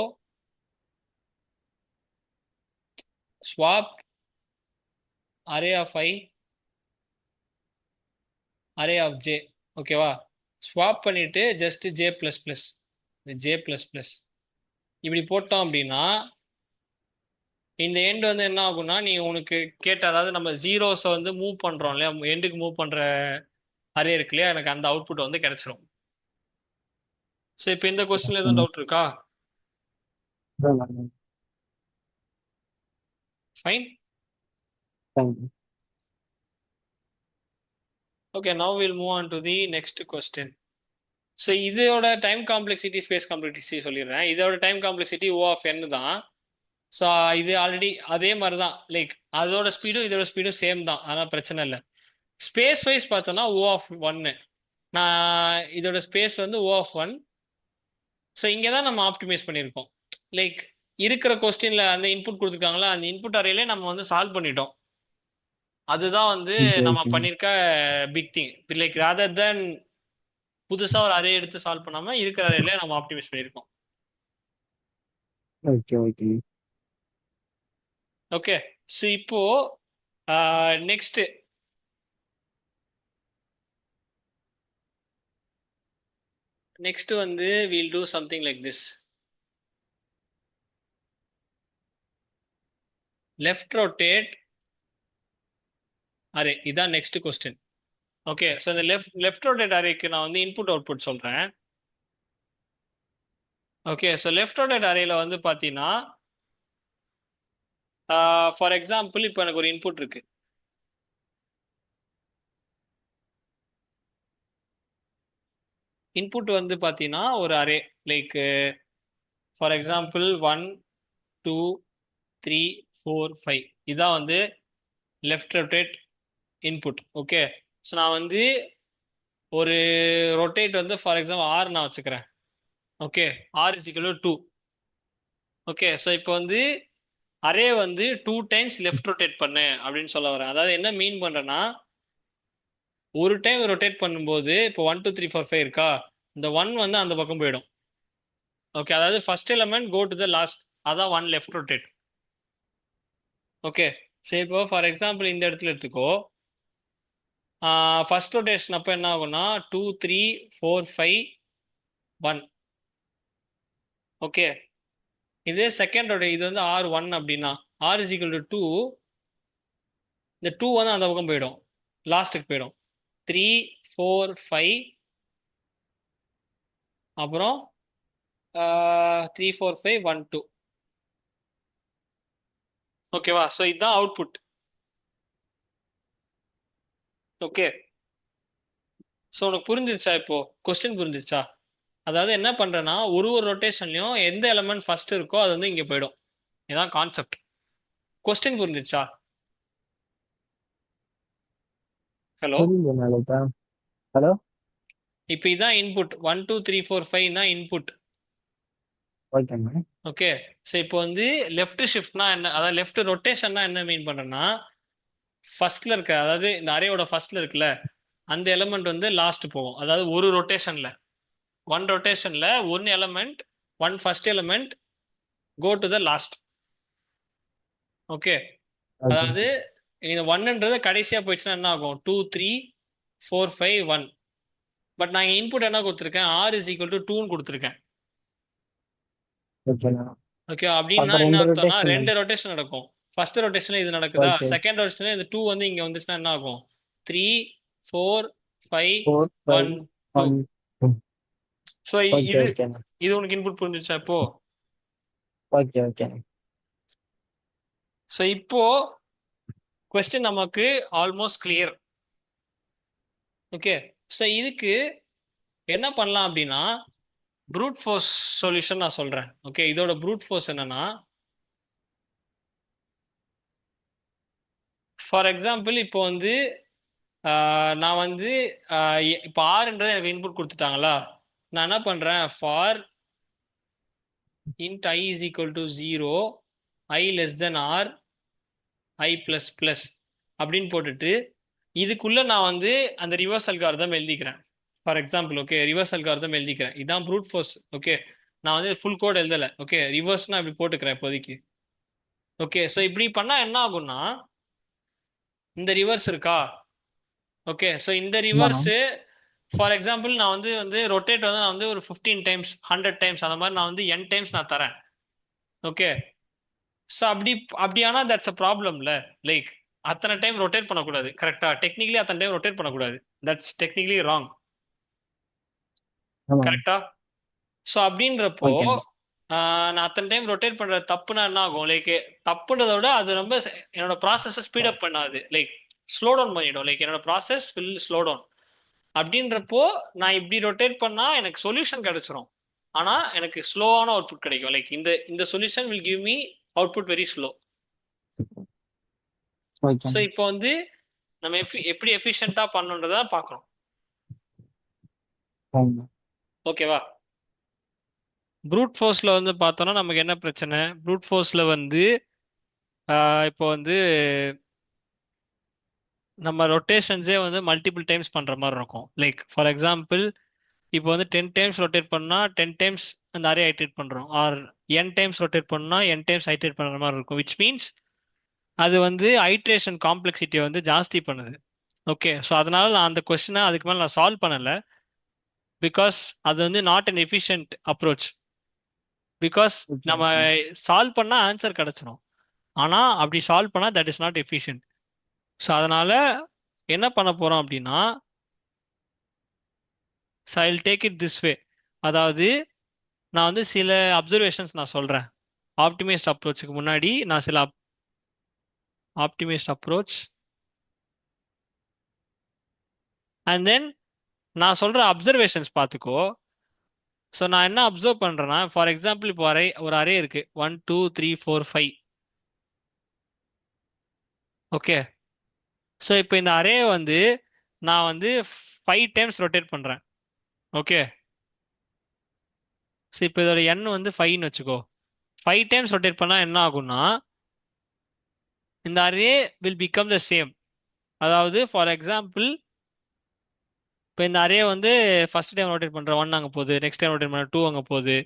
swap array of I array of j. ஓகேவா, swap பண்ணிட்டு just j plus plus, j plus plus இப்படி போட்டோம் அப்படின்னா இந்த எண்ட் வந்து என்ன ஆகும்னா, நீ உனக்கு கேட்ட, அதாவது நம்ம ஜீரோஸை வந்து மூவ் பண்றோம் இல்லையா, எண்டுக்கு மூவ் பண்ற அரே இருக்கு இல்லையா, எனக்கு அந்த அவுட்புட் வந்து கிடைச்சிரும். ஸோ இப்போ இந்த கொஸ்டின்ல எதுவும் டவுட் இருக்கா? Fine. Okay, now will move on to the next question. So இதோட டைம் காம்ப்ளெக்சிட்டி, ஸ்பேஸ் காம்ப்ளெக்சிட்டி சொல்லிடுறேன். இதோட time complexity O of n தான். ஸோ இது ஆல்ரெடி அதே மாதிரி தான், லைக் அதோட ஸ்பீடும் இதோட ஸ்பீடும் சேம் தான், அதனால் பிரச்சனை இல்லை. ஸ்பேஸ் வைஸ் பார்த்தோன்னா O ஆஃப் 1, நான் இதோட ஸ்பேஸ் வந்து O ஆஃப் 1. ஸோ இங்கே தான் நம்ம ஆப்டிமைஸ் பண்ணியிருக்கோம். லைக் இருக்கிற கொஸ்டின்ல அந்த இன்புட் கொடுத்துருக்காங்களா, அந்த இன்புட் அறையிலே நம்ம வந்து சால்வ் பண்ணிட்டோம். அதுதான் வந்து நம்ம பண்ணியிருக்க பிக் திங். லைக் ராதர் தென் புதுசா ஒரு அரே எடுத்து சால்வ் பண்ணாம இருக்கிற அரேல நம்ம ஆப்டிமைஸ் பண்ணியிருக்கோம். Okay okay. ஓகே, ஸோ இப்போ நெக்ஸ்ட் வந்து we'll do something like this. Left rotate array, இதான் நெக்ஸ்ட் கொஸ்டின். ஓகே, ஸோ இந்த லெஃப்ட் ரொட்டேட் அரேக்கு நான் வந்து இன்புட் அவுட்புட் சொல்றேன். ஓகே, ஸோ லெஃப்ட் ரொட்டேட் அரேல வந்து பார்த்தீங்கன்னா, ஃபார் எக்ஸாம்பிள் இப்போ எனக்கு ஒரு இன்புட் இருக்கு. இன்புட் வந்து பார்த்தீங்கன்னா ஒரு அரே, லைக் ஃபார் எக்ஸாம்பிள் 1 2 3 4 5, இதான் வந்து left rotate input. Okay, so நான் வந்து ஒரு ரொட்டேட் வந்து ஃபார் எக்ஸாம்பிள் ஆர் நான் வச்சுக்கிறேன். Okay, R is equal to 2. Okay, so இப்போ வந்து அரே வந்து 2 டைம்ஸ் லெஃப்ட் ரொட்டேட் பண்ணு அப்படின்னு சொல்ல வரேன். அதாவது என்ன மீன் பண்றேன்னா, ஒரு டைம் ரொட்டேட் பண்ணும்போது இப்போ 1 2 3 4 5 இருக்கா, இந்த 1 வந்து அந்த பக்கம் போயிடும். ஓகே, அதாவது first element go to the last, அதான் ஒன் லெஃப்ட் ரொட்டேட். ஓகே, சரி இப்போ ஃபார் எக்ஸாம்பிள் இந்த இடத்துல எடுத்துக்கோ. ஃபர்ஸ்ட் ரொட்டேஷன் அப்போ என்ன ஆகும்னா 2 3 4 5 1. ஓகே, இதே செகண்ட் ரொட்டேட் இது வந்து R1 அப்படின்னா R is equal to 2. இந்த 2 வந்து அந்த பக்கம் போயிடும், லாஸ்ட்டுக்கு போயிடும். 3 4 5 அப்புறம் 3 4 5 1 2. ஓகேவா? ஸோ இதுதான் அவுட்புட். ஓகே, ஸோ உனக்கு புரிஞ்சிருச்சா? இப்போ கொஸ்டின் புரிஞ்சிருச்சா? அதாவது என்ன பண்றேன்னா ஒரு ரொட்டேஷன்லயும் எந்த எலமெண்ட் ஃபர்ஸ்ட் இருக்கோ அது வந்து இங்க போயிடும். இதுதான் கான்செப்ட். கொஸ்டின் புரிஞ்சிருச்சா? ஹலோ, புரியுது நாளைக்கா. ஹலோ. இப்போ இதான் இன்புட். 1 2 3 4 5 தான் இன்புட். ஓகேண்ணா. ஓகே, ஸோ இப்போ வந்து லெஃப்ட் ஷிஃப்ட்னா என்ன, அதாவது லெஃப்ட் ரொட்டேஷன்னா என்ன மீன் பண்றேன்னா ஃபர்ஸ்ட்ல இருக்க, அதாவது இந்த அரேயோட ஃபர்ஸ்ட்ல இருக்குல்ல அந்த எலமெண்ட் வந்து லாஸ்ட் போகும். அதாவது ஒரு ரொட்டேஷன்ல one element one first element go to the last. Okay, okay. அதாவது இந்த ஒன்னுன்றது கடைசியா போயிடுச்சுன்னா என்ன ஆகும்? 2 3 4 5 1. பட் நான் இன்புட் என்ன கொடுத்துருக்கேன்? ஆர் இஸ் ஈக்குவல் டு 2 கொடுத்துருக்கேன். ஓகேண்ணா. ஓகே, அப்படின்னா அப்ப என்ன 2 அர்த்தம்னா ரொட்டேஷன். 2 ரொட்டேஷன் நடக்கும். ஃபர்ஸ்ட் ரொட்டேஷன்ல இது நடக்குதா, ஓகே. செகண்ட் ரொட்டேஷன்ல இந்த 2 வந்து இங்க வந்துச்சுன்னா என்ன ஆகும்? 3 4 5 4 1 5 2. 1 2. ஸோ ஓகே இது ஓகேண்ணா. இது உனக்கு இன்புட் புரிஞ்சிச்சா இப்போ? Okay okay. ஸோ இப்போ கொஸ்டின் நமக்கு ஆல்மோஸ்ட் கிளியர். ஓகே, ஸோ இதுக்கு என்ன பண்ணலாம் அப்படின்னா ப்ரூட் ஃபோர்ஸ் சொல்யூஷன் நான் சொல்றேன். ஓகே, இதோட ப்ரூட் ஃபோர்ஸ் என்னன்னா ஃபார் எக்ஸாம்பிள் இப்போ வந்து நான் வந்து இப்போ ஆர்ன்றது எனக்கு இன்புட் கொடுத்துட்டாங்களா, நான் என்ன பண்றேன்? For int i is equal to 0 i less than r i plus plus அப்படின்னு போட்டுட்டு இதுக்குள்ள நான் வந்து அந்த ரிவர்ஸ் அல்காரிதம் எழுதிக்கிறேன். For example okay, reverse algorithm எழுதிக்கிறேன். இதான் ப்ரூட் ஃபோர்ஸ். ஓகே, நான் வந்து ஃபுல் கோட் எழுதலை. ஓகே, ரிவர்ஸ்னா இப்படி போட்டுக்கிறேன் இப்போதைக்கு. ஓகே, ஸோ இப்படி பண்ணா என்ன ஆகும்னா இந்த ரிவர்ஸ் இருக்கா. ஓகே, ஸோ இந்த ரிவர்ஸ் ஃபார் எக்ஸாம்பிள் நான் வந்து வந்து ரொட்டேட் வந்து நான் வந்து ஒரு 15 டைம்ஸ் 100 டைம்ஸ் அந்த மாதிரி நான் வந்து n டைம்ஸ் நான் தரேன். ஓகே, ஸோ அப்படியானா தட்ஸ் அ ப்ராப்ளம்ல. லைக் அத்தனை டைம் ரொட்டேட் பண்ணக்கூடாது. கரெக்டா? டெக்னிக்கலி அத்தனை டைம் ரொட்டேட் பண்ணக்கூடாது. That's technically wrong. கரெக்டா? ஸோ அப்படின்றப்போ நான் அத்தனை டைம் ரொட்டேட் பண்ற தப்புனா என்ன ஆகும்? லைக் தப்புன்றதை விட அது ரொம்ப என்னோட ப்ராசஸை ஸ்பீட் அப் பண்ணாது, லைக் ஸ்லோ டவுன் பண்ணிடும். லைக் என்னோட ப்ராசஸ் வில் ஸ்லோ டவுன். அப்படின்றப்போ நான் இப்படி ரொட்டேட் பண்ணா எனக்கு சொல்யூஷன் கிடைச்சிரும், ஆனா எனக்கு ஸ்லோவான அவுட்புட் கிடைக்கும். லைக் இந்த solution will give me output very slow. So இப்போ வந்து நம்ம எப்படி எஃபிஷியண்டா பண்ணணுன்றத பார்க்கணும். ஓகேவா? ப்ரூட் ஃபோர்ஸ்ல வந்து பார்த்தோம்னா நமக்கு என்ன பிரச்சனை? ப்ரூட் ஃபோர்ஸ்ல வந்து இப்போ வந்து நம்ம ரொட்டேஷன்ஸே வந்து மல்டிபிள் டைம்ஸ் பண்ற மாதிரி இருக்கும். லைக் ஃபார் எக்ஸாம்பிள் இப்போ வந்து 10 டைம்ஸ் ரொட்டேட் பண்ணா 10 டைம்ஸ் அந்த அரே ஐட்ரேட் பண்றோம், ஆர் n டைம்ஸ் ரொட்டேட் பண்ணா n டைம்ஸ் ஐட்ரேட் பண்ற மாதிரி இருக்கும். விச் மீன்ஸ் அது வந்து ஐட்ரேஷன் காம்ப்ளெக்சிட்டியை வந்து ஜாஸ்தி பண்ணுது. ஓகே, ஸோ அதனால நான் அந்த கொஸ்டினை அதுக்கு மேலே நான் சால்வ் பண்ணலை. பிகாஸ் அது வந்து not an efficient approach. Because நம்ம சால்வ் பண்ணா ஆன்சர் கிடைச்சிடும், ஆனா அப்படி சால்வ் பண்ணா that is not efficient. So அதனால என்ன பண்ண போறோம் அப்படின்னா so I will take it this way. அதாவது நான் வந்து சில அப்சர்வேஷன்ஸ் நான் சொல்றேன். ஆப்டிமைஸ்ட் அப்ரோச்சுக்கு முன்னாடி நான் சில ஆப்டிமைஸ்ட் அப்ரோச் அண்ட் தென் நான் சொல்ற அப்சர்வேஷன்ஸ் பார்த்துக்கோ. ஸோ நான் என்ன அப்சர்வ் பண்றேன்னா ஃபார் எக்ஸாம்பிள் இப்போ ஒரு அரே இருக்கு 1 2 3 4 5. ஓகே, ஸோ இப்போ இந்த அரே வந்து நான் வந்து 5 டைம்ஸ் ரொட்டேட் பண்றேன். ஓகே, ஸோ இப்போ இதோட n வந்து 5ன்னு வச்சுக்கோ. 5 டைம்ஸ் ரொட்டேட் பண்ணா என்ன ஆகும்னா இந்த array will become the same. அதாவது ஃபார் எக்ஸாம்பிள் இப்போ இந்த அரே வந்து ஃபர்ஸ்ட் டைம் ரொட்டேட் பண்ற 1 அங்கே போகுது, நெக்ஸ்ட் டைம் ரொட்டேட் பண்ண 2 அங்கே போகுது,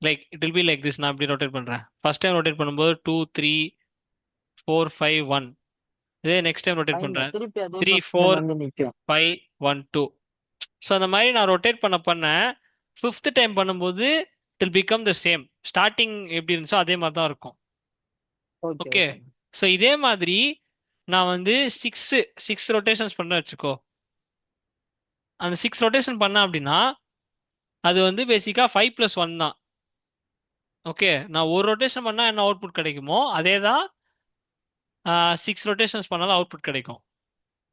like it will be like this. நான் இப்படி ரொட்டேட் பண்றேன். ஃபர்ஸ்ட் டைம் ரொட்டேட் பண்ணும்போது 2 3 4 5 1. இதே நெக்ஸ்ட் டைம் ரொட்டேட் லைன்ல பண்றேன். திருப்பி அதே 3 பொசிஷன் 4 வந்து நிக்கும். 5 1 2. ஸோ அந்த மாதிரி நான் ரொட்டேட் பண்ண ஃபிஃப்த் டைம் பண்ணும்போது it will become the same. Starting எப்படி இருந்துச்சோ அதே மாதிரி தான் இருக்கும். Okay okay. ஓகே. ஸோ இதே மாதிரி நான் வந்து சிக்ஸ் சிக்ஸ் ரொட்டேஷன்ஸ் பண்ண வச்சுக்கோ. அந்த 6 ரொட்டேஷன் பண்ணேன் அப்படின்னா அது வந்து பேசிக்கா 5 + 1 தான். ஓகே. நான் ஒரு ரொட்டேஷன் பண்ணா என்ன அவுட்புட் கிடைக்குமோ அதே தான் 6 ரொட்டேஷன்ஸ் பண்ணாலும் அவுட்புட் கிடைக்கும்.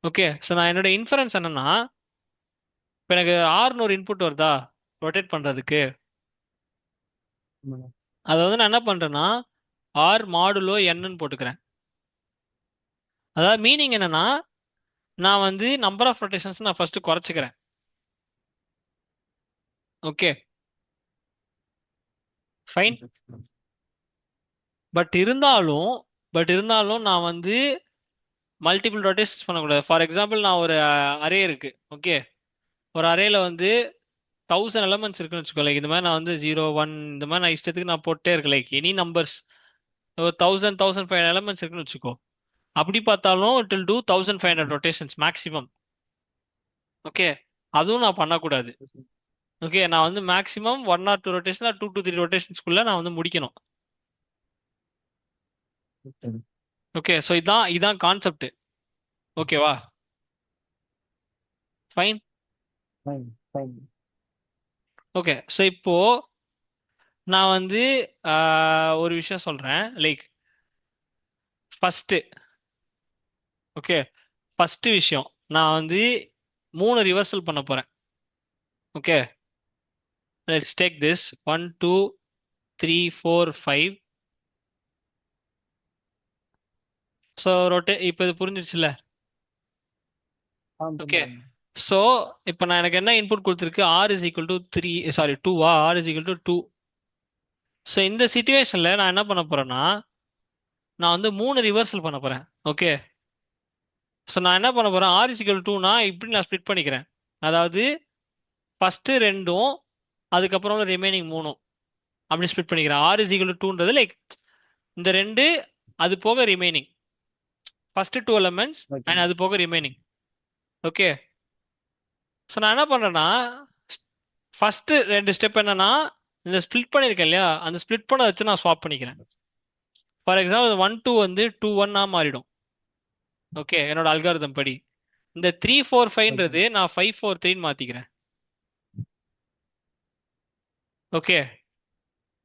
ஓகே. ஸோ நான் என்னோட இன்ஃபரன்ஸ் என்னன்னா, இப்போ எனக்கு ஆர்னு ஒரு இன்புட் வருதா ரொட்டேட் பண்றதுக்கு, ஆமாண்ணா. அதை வந்து நான் என்ன பண்றேன்னா ஆர் மாடுலோ என்னன்னு போட்டுக்கிறேன். அதாவது மீனிங் என்னன்னா நான் வந்து நம்பர் ஆஃப் ரொட்டேஷன்ஸ் நான் ஃபர்ஸ்ட் குறைச்சிக்கிறேன். Okay fine. பட் இருந்தாலும் நான் வந்து மல்டிபிள் ரொட்டேஷன்ஸ் பண்ணக்கூடாது. ஃபார் எக்ஸாம்பிள் நான் ஒரு அரே இருக்கு. ஓகே. ஒரு அரேல வந்து 1000 எலமெண்ட்ஸ் இருக்குன்னு வச்சுக்கோ. லைக் இந்த மாதிரி நான் வந்து 0 1 இந்த மாதிரி நான் இஷ்டத்துக்கு நான் போட்டே இருக்கேன். லைக் எனி நம்பர்ஸ் ஒரு 1000 1500 எலமெண்ட்ஸ் இருக்குன்னு வச்சுக்கோ. அப்படி பார்த்தாலும் it will two 1500 rotations maximum. Okay. அதுவும் நான் பண்ணக்கூடாது. ஓகே. நான் வந்து மேக்ஸிமம் 1 or 2 ரொட்டேஷன் 2 to 3 ரொட்டேஷன்ஸ்குள்ள நான் வந்து முடிக்கணும். ஓகே. ஸோ இதான் கான்செப்ட். ஓகேவா? Fine. Fine fine. Okay. So இப்போ நான் வந்து ஒரு விஷயம் சொல்றேன். Like first. ஓகே. ஃபர்ஸ்ட் விஷயம் நான் வந்து 3 ரிவர்சல் பண்ண போறேன். Okay. Let's take this 1 2 3 4 5. So இப்போ இது புரிஞ்சிச்சுல? ஓகே. ஸோ இப்போ நான் எனக்கு என்ன இன்புட் கொடுத்துருக்கு? R is equal to 3 sorry 2வா? R is equal to 2. So இந்த சுச்சுவேஷன்ல நான் என்ன பண்ண போறேன்னா நான் வந்து 3 ரிவர்சல் பண்ண போறேன். ஓகே. ஸோ நான் என்ன பண்ண போறேன்? ஆர் இஸ் ஈக்குவல் 2னா இப்படி நான் ஸ்ப்ளிட் பண்ணிக்கிறேன். அதாவது ஃபர்ஸ்ட் ரெண்டும் அதுக்கப்புறம் ரிமைனிங் 3 அப்படி ஸ்ப்ளிட் பண்ணிக்கிறேன். ஆர் இஸ் ஈக்குவல் டு 2ன்றது லைக் இந்த ரெண்டு அது போக ரிமைனிங் ஃபர்ஸ்ட் 2 எலமெண்ட்ஸ் அண்ட் அது போக ரிமைனிங். ஓகே. ஸோ நான் என்ன பண்றேன்னா ஃபர்ஸ்ட் 2 ஸ்டெப் என்னன்னா இந்த ஸ்ப்ளிட் பண்ணியிருக்கேன் இல்லையா, அந்த ஸ்ப்ளிட் பண்ண வச்சு நான் ஸ்வாப் பண்ணிக்கிறேன். ஃபார் எக்ஸாம்பிள் 1 2 வந்து 2 1 மாறிடும். ஓகே. என்னோட அல்காரிதம் படி இந்த 3 4 5ன்றது நான் 5 4 3 மாத்திக்கிறேன். ஓகே.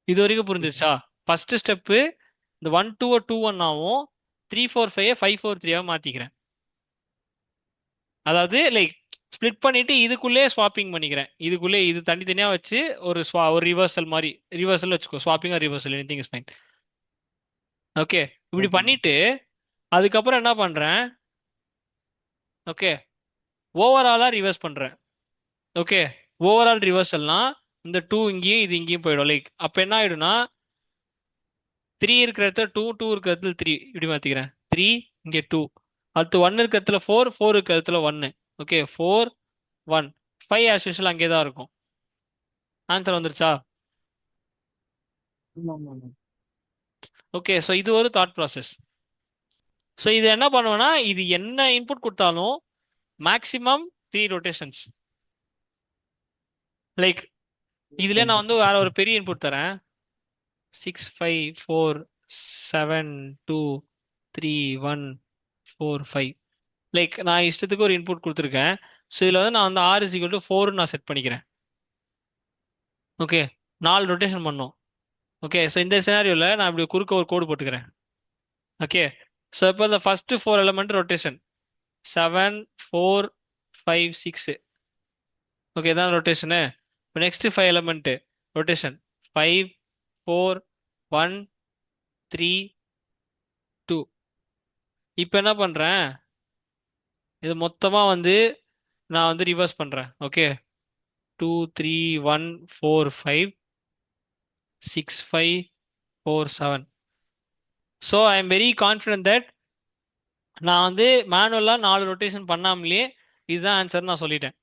இது வரைக்கும் புரிஞ்சிருச்சா? ஃபர்ஸ்ட் ஸ்டெப் இந்த 1 2 2 1 ஆகும், 3 4 5 5 4 3 மாத்திக்கிறேன். அதாவது லைக் ஸ்ப்ளிட் பண்ணிட்டு இதுக்குள்ளே ஸ்வாப்பிங் பண்ணிக்கிறேன். இதுக்குள்ளே இது தனித்தனியா வச்சு ஒரு ரிவர்சல் மாதிரி ரிவர்சல் வச்சுக்கோ. Swapping or reversal anything is fine. Okay. இப்படி பண்ணிட்டு அதுக்கப்புறம் என்ன பண்றேன்? ஓகே. ஓவராலா ரிவர்ஸ் பண்றேன். ஓகே. ஓவரால் ரிவர்சல்னா இந்த 2 இங்கேயும் இது இங்கேயும் போயிடும். லைக் அப்ப என்ன ஆயிடும்னா 3 இருக்கிற இடத்துல 2 2 இருக்கிற இடத்துல 3 இப்படி மாத்திக்கிறேன். 3 இங்க 2 அடுத்து 1 இருக்கிற இடத்துல 4 4 இருக்கிற இடத்துல 1. ஓகே. 4 1 5 ஆஸ் யூஷுவல் அங்கே தான் இருக்கும். ஆன்சர் வந்துருச்சா? ஓகே. ஸோ இது ஒரு தாட் ப்ராசஸ். ஸோ இது என்ன பண்ணுவேன்னா இது என்ன இன்புட் கொடுத்தாலும் மேக்ஸிமம் 3 ரொட்டேஷன்ஸ். லைக் இதுல நான் வந்து வேற ஒரு பெரிய இன்புட் தரேன். 6 5 4 7 2 3 1 4 5. லைக் நான் இஷ்டத்துக்கு ஒரு இன்புட் கொடுத்துருக்கேன். ஸோ இதில் வந்து நான் வந்து ஆர் இஸ் ஈக்குவல் டு 4 நான் செட் பண்ணிக்கிறேன். ஓகே. 4 ரொட்டேஷன் பண்ணும். ஓகே. ஸோ இந்த சினாரியோவில் நான் இப்படி குறுக்க ஒரு கோடு போட்டுக்கிறேன். ஓகே. ஸோ இப்போ இந்த ஃபர்ஸ்ட் 4 எலமெண்ட் ரொட்டேஷன் 7 4 5 6. ஓகே. தான் ரொட்டேஷனு. இப்போ நெக்ஸ்ட் 5 எலமெண்ட் ரொட்டேஷன் 5 4 1 3 2. இப்போ என்ன பண்றேன்? இது மொத்தமா வந்து நான் வந்து ரிவர்ஸ் பண்றேன். Okay. 2 3 1 4 5 6 5 4 7. So I am very confident that நான் வந்து மேனுவலாக 4 ரொட்டேஷன் பண்ணாமலே இதுதான் ஆன்சர் நான் சொல்லிட்டேன்.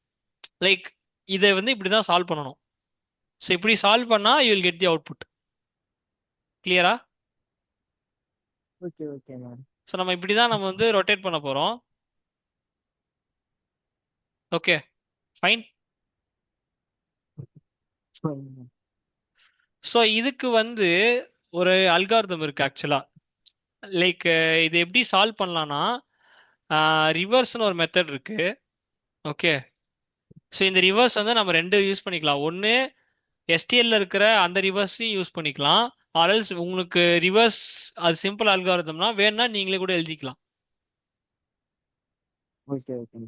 லைக் இதை வந்து இப்படி தான் சால்வ் பண்ணணும். ஸோ இப்படி சால்வ் பண்ணா you will get the output. கிளியரா? Okay okay ma'am. ஸோ நம்ம இப்படி தான் நம்ம வந்து ரொட்டேட் பண்ண போகிறோம். Okay fine. ஸோ இதுக்கு வந்து ஒரு அல்காரிதம் இருக்கு ஆக்சுவலா. லைக் இது எப்படி சால்வ் பண்ணலாம்னா ரிவர்ஸ்னு ஒரு மெத்தட் இருக்கு. ஓகே. ஸோ இந்த ரிவர்ஸ் வந்து நம்ம ரெண்டு யூஸ் பண்ணிக்கலாம். ஒன்று எஸ்டிஎல்ல இருக்கிற அந்த ரிவர்ஸையும் யூஸ் பண்ணிக்கலாம். ஆர்எல்ஸ் உங்களுக்கு ரிவர்ஸ் அது சிம்பிள் அல்காரிதம்னா வேணும்னா நீங்களே கூட எழுதிக்கலாம். Okay okay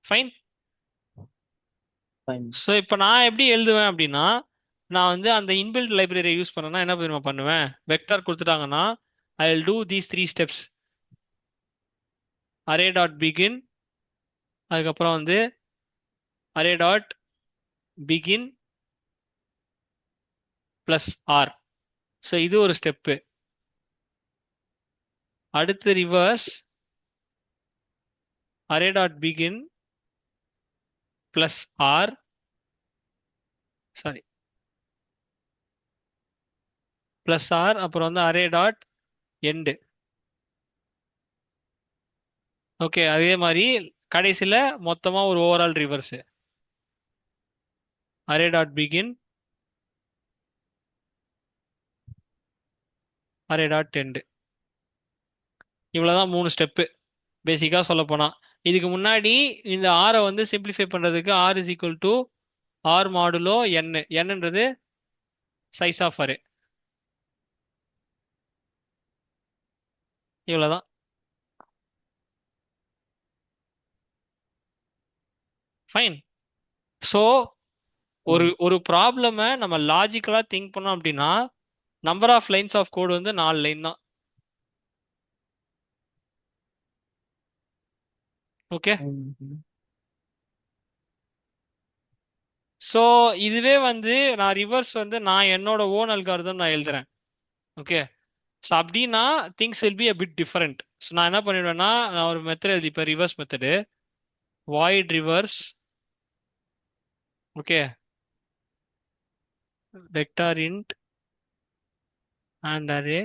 fine. Fine. So இப்போ நான் எப்படி எழுதுவேன் அப்படின்னா நான் வந்து அந்த இன்பில்ட் லைப்ரரி யூஸ் பண்ணேன்னா என்ன பண்ணுவேன், வெக்டார் கொடுத்துட்டாங்கன்னா I will do these 3 steps. Array dot begin, அதுக்கப்புறம் வந்து array dot begin plus R. So இது ஒரு ஸ்டெப்பு. அடுத்து reverse array dot begin plus R, sorry plus R, அப்புறம் வந்து அரே டாட் எண்டு. ஓகே. அதே மாதிரி கடைசியில் மொத்தமாக ஒரு overall reverse array dot begin array dot end. இவ்வளோதான் 3 ஸ்டெப்பு பேசிக்காக சொல்ல போனால். இதுக்கு முன்னாடி இந்த ஆரை வந்து சிம்பிளிஃபை பண்ணுறதுக்கு R is equal to R modulo N. என்னன்றது சைஸ் ஆஃப் அரே. இவ்வளோதான். ஃபைன். ஸோ ஒரு ஒரு ப்ராப்ளமை நம்ம லாஜிக்கலாக திங்க் பண்ணோம் அப்படின்னா number of lines of code வந்து 4 லைன் தான். ஓகே. ஸோ இதுவே வந்து நான் ரிவர்ஸ் வந்து நான் என்னோட ஓன் அல்காரிதம் நான் எழுதுறேன். ஓகே. ஸோ அப்படின்னா things will be a bit different. So நான் என்ன பண்ணிடுவேன்னா நான் ஒரு மெத்தட் எழுதிப்பேன், reverse method. Void reverse, okay, vector int and array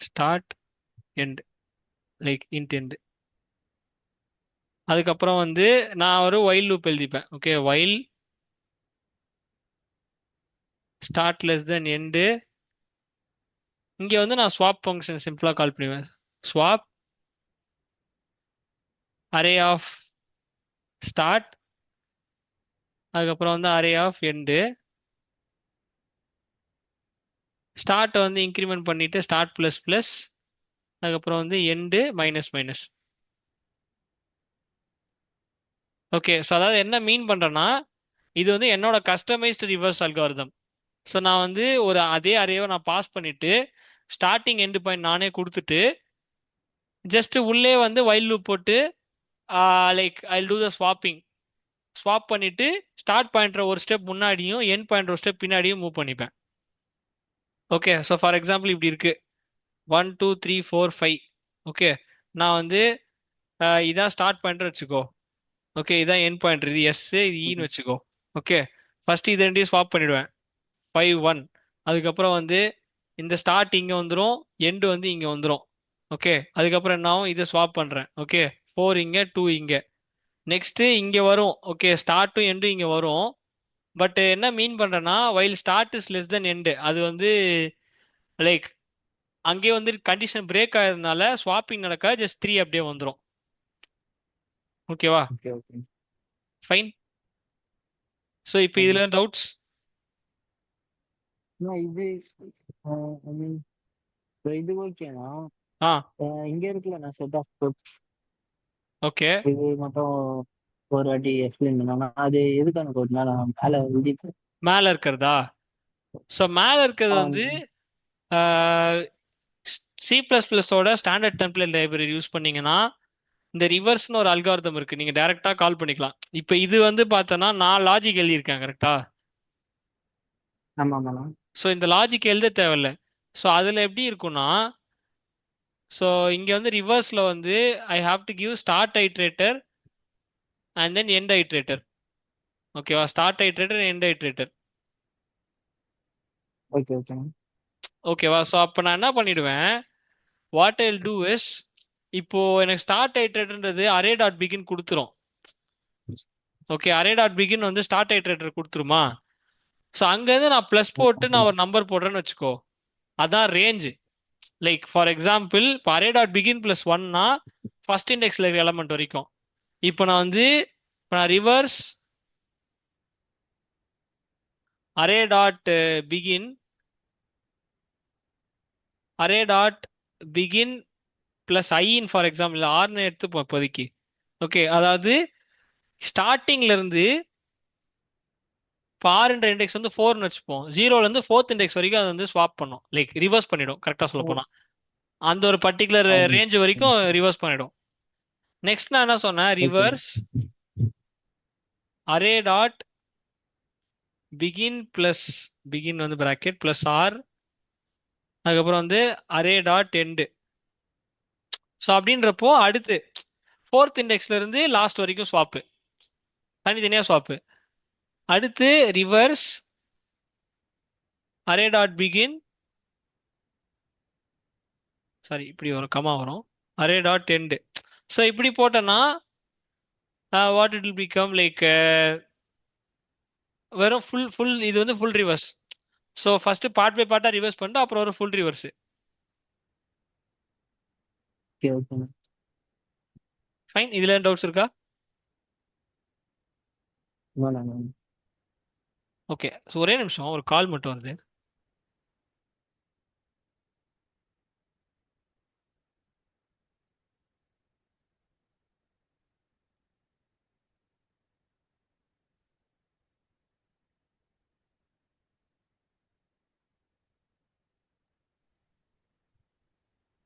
start end, like int end. அதுக்கப்புறம் வந்து நான் ஒரு ஒயில் லூப் எழுதிப்பேன். Okay, while start less than end. இங்கே வந்து நான் ஸ்வாப் ஃபங்க்ஷன் சிம்பிளாக கால் பண்ணுவேன். ஸ்வாப் அரே ஆஃப் ஸ்டார்ட், அதுக்கப்புறம் வந்து அரே ஆஃப் எண்டு. ஸ்டார்ட்டை வந்து இன்க்ரிமெண்ட் பண்ணிட்டு ஸ்டார்ட் ப்ளஸ் ப்ளஸ், அதுக்கப்புறம் வந்து end minus minus. Okay. So அதாவது என்ன மீன் பண்ணுறேன்னா இது வந்து என்னோட கஸ்டமைஸ்டு ரிவர்ஸ் அல்காரிதம். ஸோ நான் வந்து ஒரு அதே அரேவை நான் பாஸ் பண்ணிட்டு ஸ்டார்டிங் எண்டு பாயிண்ட் நானே கொடுத்துட்டு ஜஸ்ட் உள்ளே வந்து வைல் லூப் போட்டு like I do the swapping. Swap பண்ணிட்டு ஸ்டார்ட் பாயிண்ட்ற ஒரு ஸ்டெப் முன்னாடியும் எண்ட் பாயிண்ட் ஒரு ஸ்டெப் பின்னாடியும் மூவ் பண்ணிப்பேன். ஓகே. ஸோ ஃபார் எக்ஸாம்பிள் இப்படி இருக்கு 1 2 3 4 5. ஓகே. நான் வந்து இதான் ஸ்டார்ட் பாயிண்ட் வச்சுக்கோ. ஓகே. இதான் எண்ட் பாயிண்ட், இது எஸ் இது ஈன்னு வச்சுக்கோ. ஓகே. ஃபர்ஸ்ட் இது ரெண்டையும் ஸ்வாப் பண்ணிடுவேன். 5 1. அதுக்கப்புறம் வந்து இந்த ஸ்டார்ட் இங்கே வந்துடும், எண்டு வந்து இங்கே வந்துடும். ஓகே. அதுக்கப்புறம் என்ன ஆகும், இதை ஸ்வாப் பண்ணுறேன். ஓகே. 4 இங்கே 2 இங்கே. நெக்ஸ்ட்டு இங்கே வரும். ஓகே. ஸ்டார்ட்டும் எண்டும் இங்கே வரும். பட் என்ன மீன் பண்ணுறேன்னா while start is less than end, அது வந்து லைக் அங்கேயே வந்து கண்டிஷன் பிரேக் ஆகிறதுனால ஸ்வாப்பிங் நடக்க ஜஸ்ட் 3 அப்படியே வந்துடும். ஓகேவா? Okay okay fine. ஸோ இப்போ இதில் டவுட்ஸ்? இது ஐ மீன் இது ஓகேண்ணா. ஆ இங்க இருக்குல்ல நான் செட் ஆஃப் கோட்ஸ், ஓகே. இது மட்டும் ஒரு வாட்டி எக்ஸ்பிளைன் பண்ணா அது எதுக்கான கோட்னா நான் மேல எழுதிட்டு. மேலே இருக்கிறதா? ஸோ மேலே இருக்கிறது வந்து சி ப்ளஸ் ப்ளஸோட ஸ்டாண்டர்ட் டெம்ப்ளேட் லைப்ரரி யூஸ் பண்ணீங்கன்னா இந்த ரிவர்ஸ்னு ஒரு அல்காரிதம் இருக்கு, நீங்க டைரக்டா கால் பண்ணிக்கலாம். இப்போ இது வந்து பார்த்தோன்னா நான் லாஜிக் எழுதியிருக்கேன் கரெக்டா? ஆமா ஆமாண்ணா. ஸோ இந்த லாஜிக் எழுத தேவையில்ல. ஸோ அதில் எப்படி இருக்கும்னா ஸோ இங்கே வந்து ரிவர்ஸில் வந்து I have to give start iterator and then end iterator. ஓகேவா? Start iterator, end iterator. Okay ஓகேண்ணா. ஓகேவா? ஸோ அப்போ நான் என்ன பண்ணிடுவேன், வாட் ஐ டூ இஸ், இப்போ எனக்கு ஸ்டார்ட் ஐட்ரேட்டர்ன்றது அரே டாட் பிகின் கொடுத்துரும். ஓகே, அரே டாட் பிகின் வந்து ஸ்டார்ட் ஐட்ரேட்டர் கொடுத்துருமா? ஸோ அங்கேருந்து நான் ப்ளஸ் போட்டு நான் ஒரு நம்பர் போடுறேன்னு வச்சுக்கோ, அதான் ரேஞ்சு. லைக் ஃபார் எக்ஸாம்பிள், இப்போ அரே டாட் பிகின் பிளஸ் ஒன்னா ஃபர்ஸ்ட் இண்டெக்ஸ்ல இருக்க எலமெண்ட் வரைக்கும். இப்போ நான் வந்து reverse array dot begin array dot begin plus ஐன்னு ஃபார் எக்ஸாம்பிள் ஆர்னு எடுத்துப்போம் இப்போதைக்கு. ஓகே, அதாவது ஸ்டார்டிங்ல இருந்து இப்போ ஆர்ன்ற இண்டெக்ஸ் வந்து 4ன்னு வச்சுப்போம், 0ல இருந்து 4th இண்டெக்ஸ் வரைக்கும் அது வந்து ஸ்வாப் பண்ணும், லைக் ரிவர்ஸ் பண்ணிடும். கரெக்டாக சொல்ல போனா அந்த ஒரு பர்டிகுலர் ரேஞ்ச் வரைக்கும் ரிவர்ஸ் பண்ணிடும். நெக்ஸ்ட் நான் என்ன சொன்னேன், reverse array dot begin plus begin வந்து பிராக்கெட் பிளஸ் ஆர், அதுக்கப்புறம் வந்து அரே டாட் எண்டு. ஸோ அப்படின்றப்போ அடுத்து 4th இண்டெக்ஸ்ல இருந்து லாஸ்ட் வரைக்கும் ஸ்வாப்பு, தனித்தனியாக ஸ்வாப்பு. அடுத்து reverse array dot begin, sorry இப்படி ஒரு கமா வரும், அரே டாட் எண்டு. ஸோ இப்படி போட்டோன்னா what it will become like வெறும் ஃபுல் ஃபுல் இது வந்து full reverse. So first part by பார்ட்டாக ரிவர்ஸ் பண்ணிட்டு அப்புறம் ஒரு ஃபுல் ரிவர்ஸ். ஓகே ஓகேண்ணா. ஃபைன், இதுல டவுட்ஸ் இருக்கா? வேணாண்ணா. ஓகே, ஸோ ஒரே நிமிஷம், ஒரு கால் மட்டும் வருது.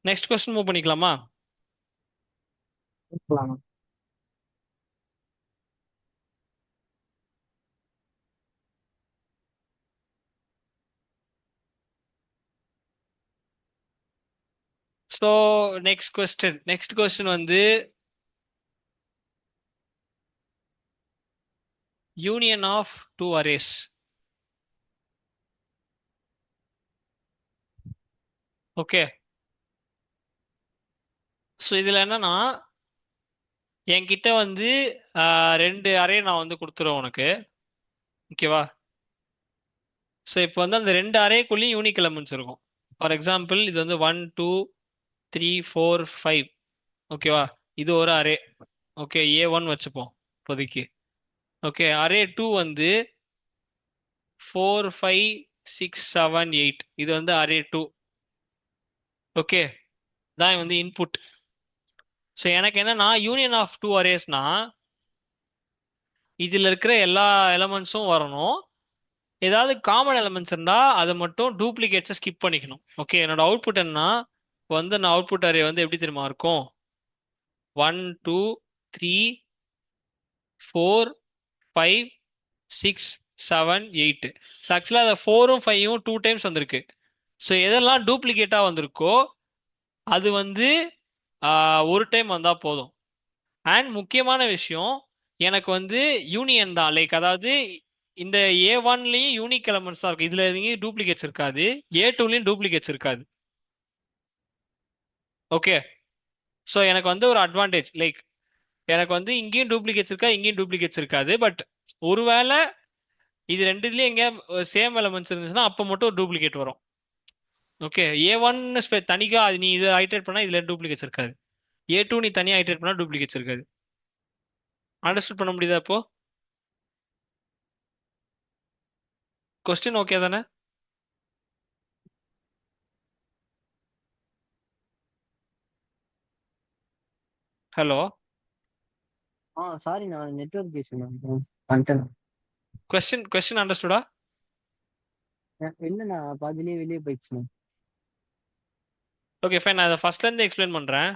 நெக்ஸ்ட் கொஸ்டின் மூவ் பண்ணிக்கலாமா? போகலாண்ணா. ஸோ நெக்ஸ்ட் கொஸ்டின் வந்து union of two arrays. Okay, so இதில் என்னன்னா என்கிட்ட வந்து ரெண்டு அரே நான் வந்து கொடுத்துருவேன் உனக்கு. ஓகேவா? ஸோ இப்போ வந்து அந்த ரெண்டு அரேக்குள்ளேயும் யூனிக் எலமெண்ட்ஸ் இருக்கும். ஃபார் எக்ஸாம்பிள் இது வந்து 1 2 3 4 5. ஓகேவா? இது ஒரு அரே. ஓகே, A1 வச்சுப்போம் இப்போதைக்கு. ஓகே, அரே 2 வந்து 4 5 6 7 8. இது வந்து அரே 2. ஓகே, தான் வந்து இன்புட். ஸோ எனக்கு என்னன்னா யூனியன் ஆஃப் டூ அரேஸ்னா இதில் இருக்கிற எல்லா எலமெண்ட்ஸும் வரணும். ஏதாவது காமன் எலமெண்ட்ஸ் இருந்தால் அதை மட்டும் டூப்ளிகேட்ஸை ஸ்கிப் பண்ணிக்கணும். ஓகே, என்னோட அவுட்புட் என்ன, இப்போ வந்து நான் அவுட்புட் அரே வந்து எப்படி தெரியுமா இருக்கும், 1 2 3 4 5 6 7 8. ஸோ ஆக்சுவலாக அதை 4ம் 5ம் 2 டைம்ஸ் வந்திருக்கு. ஸோ எதெல்லாம் டூப்ளிகேட்டாக வந்திருக்கோ அது வந்து ஒரு டைம் வந்தால் போதும். அண்ட் முக்கியமான விஷயம், எனக்கு வந்து யூனியன் தான், லைக் அதாவது இந்த A1லயும் யூனிக் எலமெண்ட்ஸ் தான் இருக்கு, இதுல எதுவும் டூப்ளிகேட்ஸ் இருக்காது, A2லயும் டூப்ளிகேட்ஸ் இருக்காது. ஓகே, ஸோ எனக்கு வந்து ஒரு அட்வான்டேஜ், லைக் எனக்கு வந்து இங்கேயும் டூப்ளிகேட்ஸ் இருக்கா, இங்கேயும் டூப்ளிகேட்ஸ் இருக்காது. பட் ஒருவேளை இது ரெண்டுலயும் எங்க சேம் எலமெண்ட்ஸ் இருந்துச்சுன்னா அப்போ மட்டும் ஒரு டூப்ளிகேட் வரும். ஓகே, A1 தனிக்கா நீ இதை ஐட்ரேட் பண்ணா இதுல டூப்ளிகேட்ஸ் இருக்காது, A2 நீ தனியாக ஐட்ரேட் பண்ணா டூப்ளிகேட்ஸ் இருக்காது. அண்டர்ஸ்டாண்ட் பண்ண முடியுதா இப்போ? கொஸ்டின் ஓகே தானே? ஹலோ, சாரி நான் நெட்வொர்க் இஷ்யூ வந்துட்டேன். கொஸ்டின் அண்டர்ஸ்டுடா? இல்லைண்ணா பாதியிலே வெளியே போயிடுச்சுண்ணா. ஓகே ஃபைன், நான் அதை ஃபர்ஸ்ட்லேருந்து எக்ஸ்பிளைன் பண்ணுறேன்.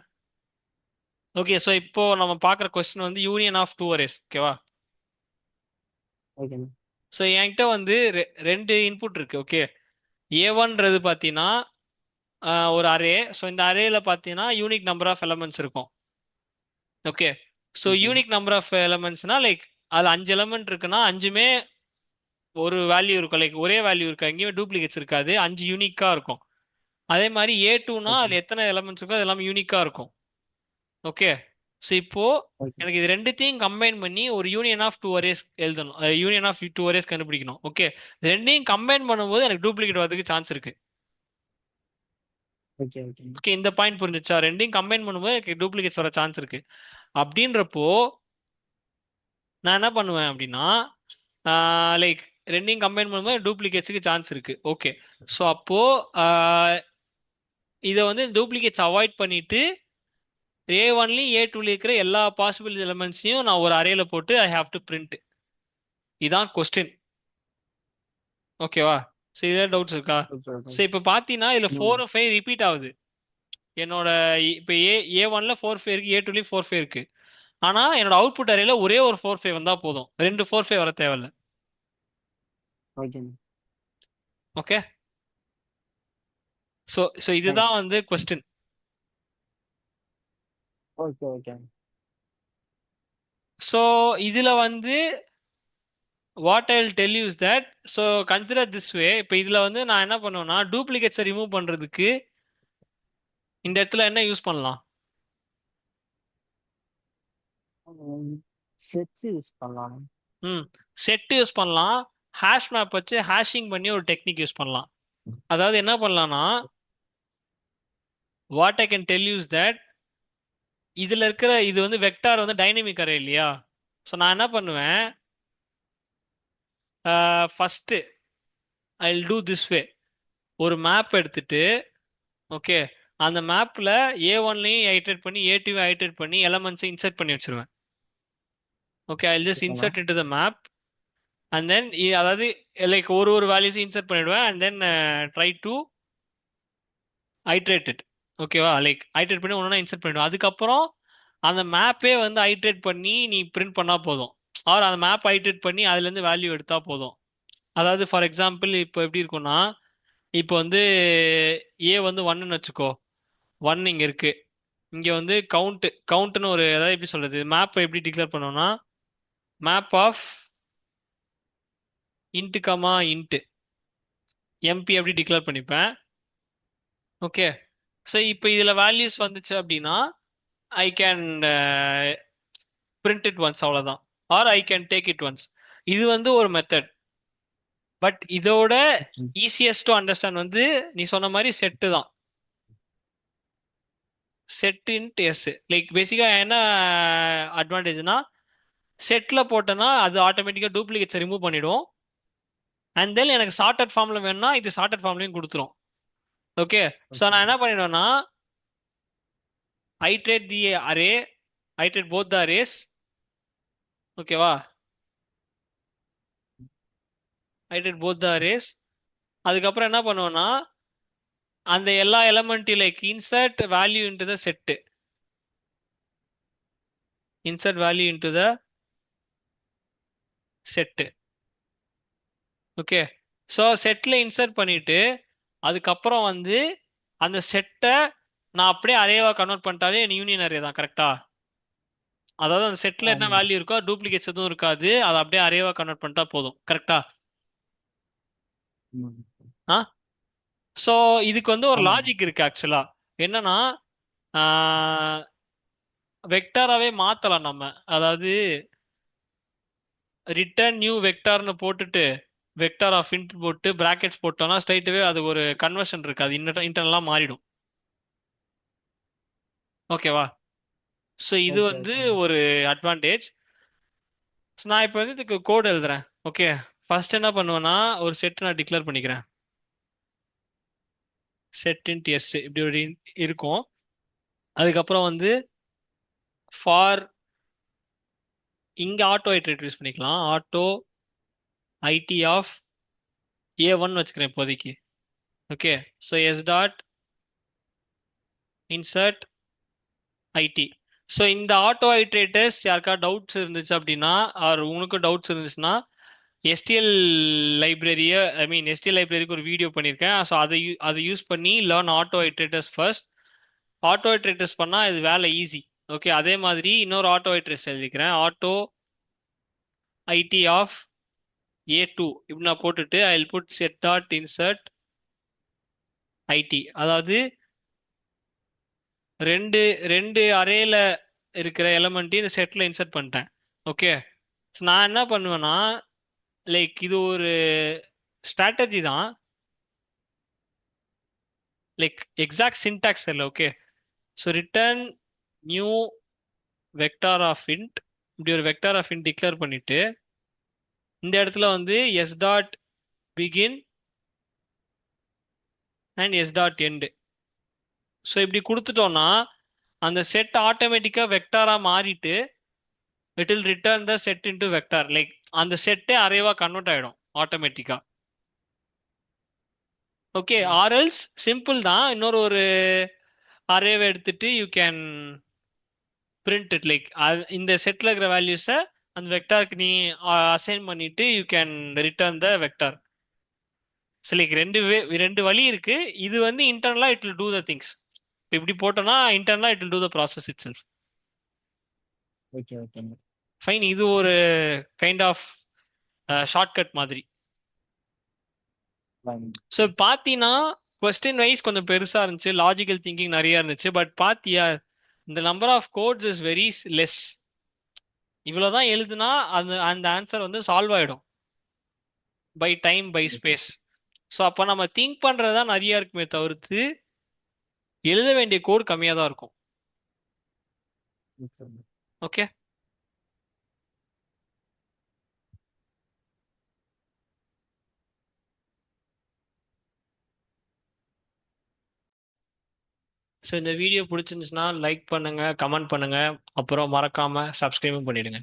ஓகே, ஸோ இப்போ நம்ம பார்க்குற கொஸ்டின் வந்து யூனியன் ஆஃப் டூ அரேஸ். ஓகேவா? ஓகேண்ணா. ஸோ என்கிட்ட வந்து ரெண்டு இன்புட் இருக்கு. ஓகே, A1ன்றது பார்த்தீங்கன்னா ஒரு அரே. ஸோ இந்த அரேல பார்த்தீங்கன்னா யூனிக் நம்பர் ஆஃப் எலமெண்ட்ஸ் இருக்கும். Okay, so okay unique number of எலமெண்ட்ஸ்னா லைக் அது 5 எலமெண்ட் இருக்குன்னா 5மே ஒரு வேல்யூ இருக்கும், லைக் ஒரே வேல்யூ இருக்கு, எங்கேயுமே டூப்ளிகேட்ஸ் இருக்காது, 5 யூனிக்கா இருக்கும். அதே மாதிரி A2னா ஓகே அது எத்தனை எலமெண்ட்ஸ் இருக்கோ அது எல்லாமே யூனிக்கா இருக்கும். ஓகே. ஸோ இப்போ ஓகே எனக்கு இது ரெண்டுத்தையும் கம்பைன் பண்ணி ஒரு யூனியன் ஆஃப் டூ அரேஸ் எழுதணும், யூனியன் ஆஃப் டூ அரேஸ் கண்டுபிடிக்கணும். ஓகே. ரெண்டையும் கம்பைன் பண்ணும்போது எனக்கு டூப்ளிகேட் வரதுக்கு சான்ஸ் இருக்கு. ஓகே ஓகே ஓகே, இந்த பாயிண்ட் புரிஞ்சுச்சா? ரெண்டையும் கம்பைன் பண்ணும்போது எனக்கு டூப்ளிகேட்ஸ் வர சான்ஸ் இருக்கு. அப்படின்றப்போ நான் என்ன பண்ணுவேன் அப்படின்னா, லைக் ரெண்டையும் கம்பைன் பண்ணும்போது டூப்ளிகேட்ஸுக்கு சான்ஸ் இருக்கு. ஓகே. ஸோ அப்போ இதை வந்து டூப்ளிகேட்ஸ் அவாய்ட் பண்ணிட்டு A1லையும் A2ல இருக்கிற எல்லா பாசிபிள் எலிமெண்ட்ஸையும் நான் ஒரு அரேல போட்டு ஐ ஹாவ் டு பிரிண்ட். இதான் கொஸ்டின். ஓகேவா? ஸோ இதில் டவுட்ஸ் இருக்கா? ஓகே ஓகே ஸோ இப்போ பார்த்தீங்கன்னா இதில் ம் 4 5 ரிப்பீட் ஆகுது. என்னோட இப்போ A1ல 4 5 இருக்கு, A2லையும் 4 5 இருக்கு. ஆனா என்னோட அவுட்புட் அரேல ஒரே ஒரு 4 5 வந்தா போதும், 2 4 5 வர தேவையில்ல. Okay okay. ஸோ ஃபைன் இதுதான் வந்து கொஸ்டின். ஓகே ஓகே ஸோ இதுல வந்து what I will tell you is that, so consider this way. இப்போ இதுல வந்து நான் என்ன பண்ணுவேன்னா டூப்ளிகேட்ஸை ரிமூவ் பண்றதுக்கு இந்த இடத்துல என்ன யூஸ் பண்ணலாம்? செட்ஸ் யூஸ் பண்ணலாம். ம் செட் யூஸ் பண்ணலாம். ஹேஷ் மேப் வச்சு ஹேஷிங் பண்ணி ஒரு டெக்னிக் யூஸ் பண்ணலாம். அதாவது என்ன பண்ணலாம்னா, what I can tell you is that, இதுல இருக்கிற இது வந்து வெக்டார் வந்து டைனமிக் அரே இல்லையா? ஸோ நான் என்ன பண்ணுவேன், first I will do this way. ஒரு மேப் எடுத்துட்டு, ஓகே, அந்த மேப்ல A1லையும் ஐட்ரேட் பண்ணி A2லையும் ஐட்ரேட் பண்ணி எலமெண்ட்ஸை இன்சர்ட் பண்ணி வச்சிருவேன். ஓகே, ஐ ஜஸ்ட் ஓகேண்ணா insert into the map and then அதாவது லைக் ஒரு ஒரு வேல்யூஸையும் இன்சர்ட் பண்ணிடுவேன் and then try to iterate it. ஓகேவா? லைக் ஐட்ரேட் பண்ணி ஒன்றா இன்சர்ட் பண்ணிடுவேன். அதுக்கப்புறம் அந்த மேப்பே வந்து ஐட்ரேட் பண்ணி நீ பிரிண்ட் பண்ணா போதும், ஆர் அந்த மேப் ஐட்ரேட் பண்ணி அதுலேருந்து வேல்யூ எடுத்தா போதும். அதாவது ஃபார் எக்ஸாம்பிள் இப்போ எப்படி இருக்கும்னா, இப்போ வந்து ஏ வந்து 1ன்னு வச்சுக்கோ, 1 இங்க இருக்கு. இங்க வந்து கவுண்ட்னு ஒரு, அதாவது எப்படி சொல்றது, மேப்பை எப்படி டிக்ளேர் பண்ணுவோம்னா map of int comma int mp அப்படி டிக்ளேர் பண்ணிப்பேன். ஓகே. ஸோ இப்போ இதில் வேல்யூஸ் வந்துச்சு அப்படின்னா I can print it once, அவ்வளோதான். Or I can take it once. இது வந்து ஒரு மெத்தட். பட் இதோட ஈஸியஸ்ட் டு அண்டர்ஸ்டாண்ட் வந்து நீ சொன்ன மாதிரி செட்டு தான். செட் இன்ட் எஸ், லைக் பேசிக்கா என்ன அட்வான்டேஜ்னா, செட்ல போட்டேன்னா அது ஆட்டோமேட்டிக்கா டூப்ளிகேட்ஸை ரிமூவ் பண்ணிடும். அண்ட் தென் எனக்கு சார்ட்டட் ஃபார்ம்ல வேணும்னா இது சார்ட்டட் ஃபார்ம்லையும் கொடுத்துரும். ஓகே. ஸோ நான் என்ன பண்ணிடுவேன்னா iterate the array, iterate both the arrays. ஓகேவா? Iterate both the arrays. அதுக்கப்புறம் என்ன பண்ணுவேன்னா அந்த எல்லா எலமெண்ட்டையும் like insert value into the set, insert value into the set. Okay. So செட்டில் இன்சர்ட் பண்ணிட்டு அதுக்கப்புறம் வந்து அந்த செட்டை நான் அப்படியே அரேவா கன்வெர்ட் பண்ணிட்டாலே என் யூனியன் அரே தான். கரெக்டா? அதாவது அந்த செட்டில் என்ன ஆமாம் வேல்யூ இருக்கோ டூப்ளிகேட்ஸ் எதுவும் இருக்காது, அதை அப்படியே அரேவா கன்வெர்ட் பண்ணிட்டா போதும். கரெக்டா? ஆ ஸோ இதுக்கு வந்து ஒரு ஆமாம் லாஜிக் இருக்கு ஆக்சுவலா. என்னன்னா வெக்டாராவே மாத்தலாம் நம்ம. அதாவது ரிட்டர்ன் நியூ வெக்டார்னு போட்டுட்டு வெக்டார் ஆஃப் இன்ட் போட்டு பிராக்கெட்ஸ் போட்டோம்னா ஸ்ட்ரைட்வே அது ஒரு கன்வர்ஷன் இருக்கு, அது இன்டர்னலா மாறிடும். ஓகேவா? ஸோ இது ஓகே வந்து ஓகே ஒரு அட்வான்டேஜ். நான் இப்போ வந்து இதுக்கு கோட் எழுதுறேன். ஓகே. ஃபர்ஸ்ட் என்ன பண்ணுவேன்னா ஒரு செட் நான் டிக்ளேர் பண்ணிக்கிறேன். செட் இன்ட் எஸ் இப்படி ஒரு இருக்கும். அதுக்கப்புறம் வந்து ஃபார் இங்க ஆட்டோ ஐட்ரேட் யூஸ் பண்ணிக்கலாம். ஆட்டோ ஐடி ஆஃப் A1 வச்சுக்கிறேன் இப்போதைக்கு. Okay. So s dot insert it. So இந்த ஆட்டோ ஐட்ரேட்டர்ஸ் யாருக்கா டவுட்ஸ் இருந்துச்சு அப்படின்னா, ஆர் உனக்கு டவுட்ஸ் இருந்துச்சுன்னா எஸ்டிஎல் லைப்ரரியை, ஐ மீன் எஸ்டிஎல் லைப்ரரிக்கு ஒரு வீடியோ பண்ணியிருக்கேன். ஸோ அதை யூஸ் பண்ணி learn auto iterators first. Auto iterators பண்ணால் இது வேலை ஈஸி. ஓகே, அதே மாதிரி இன்னொரு ஆட்டோ அட்ரஸ் எழுதிக்கிறேன். ஆட்டோ ஐடி ஆஃப் A2 இப்படி நான் போட்டுட்டு I will put set dot insert it. அதாவது ரெண்டு ரெண்டு அரேல இருக்கிற எலமெண்ட்டையும் இந்த செட்ல இன்சர்ட் பண்ணிட்டேன். ஓகே, ஸோ நான் என்ன பண்ணுவேன்னா, லைக் இது ஒரு ஸ்ட்ராட்டஜி தான், லைக் எக்ஸாக்ட் சின்டாக்ஸ் தெரியல. Okay, so return new vector of int, இப்படி ஒரு வெக்டார் ஆஃப் இன்ட் டிக்ளேர் பண்ணிட்டு இந்த இடத்துல வந்து s dot begin and s dot end. So இப்படி கொடுத்துட்டோம்னா அந்த செட் ஆட்டோமேட்டிக்காக வெக்டாரா மாறிட்டு it will return the set into vector. Like அந்த செட்டே அரேவா கன்வெர்ட் ஆயிடும் ஆட்டோமேட்டிக்கா. ஓகே, ஆர்எல்ஸ் சிம்பிள் தான், இன்னொரு ஒரு அரேவை எடுத்துட்டு you can print it. Like இந்த செட்ல இருக்கிற வேல்யூஸை அந்த வெக்டாருக்கு நீ அசைன் பண்ணிட்டு you can return the vector. So like ரெண்டு வழி இருக்கு. இது வந்து இன்டர்னலா it will do the things. இப்படி போட்டோம்னா இன்டர்னலா it will do the process itself. Okay ஓகேங்க. ஃபைன், இது ஒரு கைண்ட் ஆஃப் ஷார்ட்கட் மாதிரி. Fine. ஸோ பார்த்தீங்கன்னா கொஸ்டின் வைஸ் கொஞ்சம் பெருசா இருந்துச்சு, லாஜிக்கல் திங்கிங் நிறைய இருந்துச்சு. பட் பாத்தியா இந்த number of codes is very less. இவ்வளவுதான் எழுதுனா அந்த அந்த ஆன்சர் வந்து சால்வ் ஆயிடும் by time by space. So அப்போ நம்ம திங்க் பண்றதா நிறைய இருக்குமே தவிர்த்து எழுத வேண்டிய கோட் கம்மியாக தான் இருக்கும். Okay. ஓகே, ஸோ இந்த வீடியோ பிடிச்சிருந்துச்சுன்னா லைக் பண்ணுங்க, கமெண்ட் பண்ணுங்க, அப்புறம் மறக்காம சப்ஸ்கிரைபும் பண்ணிடுங்க.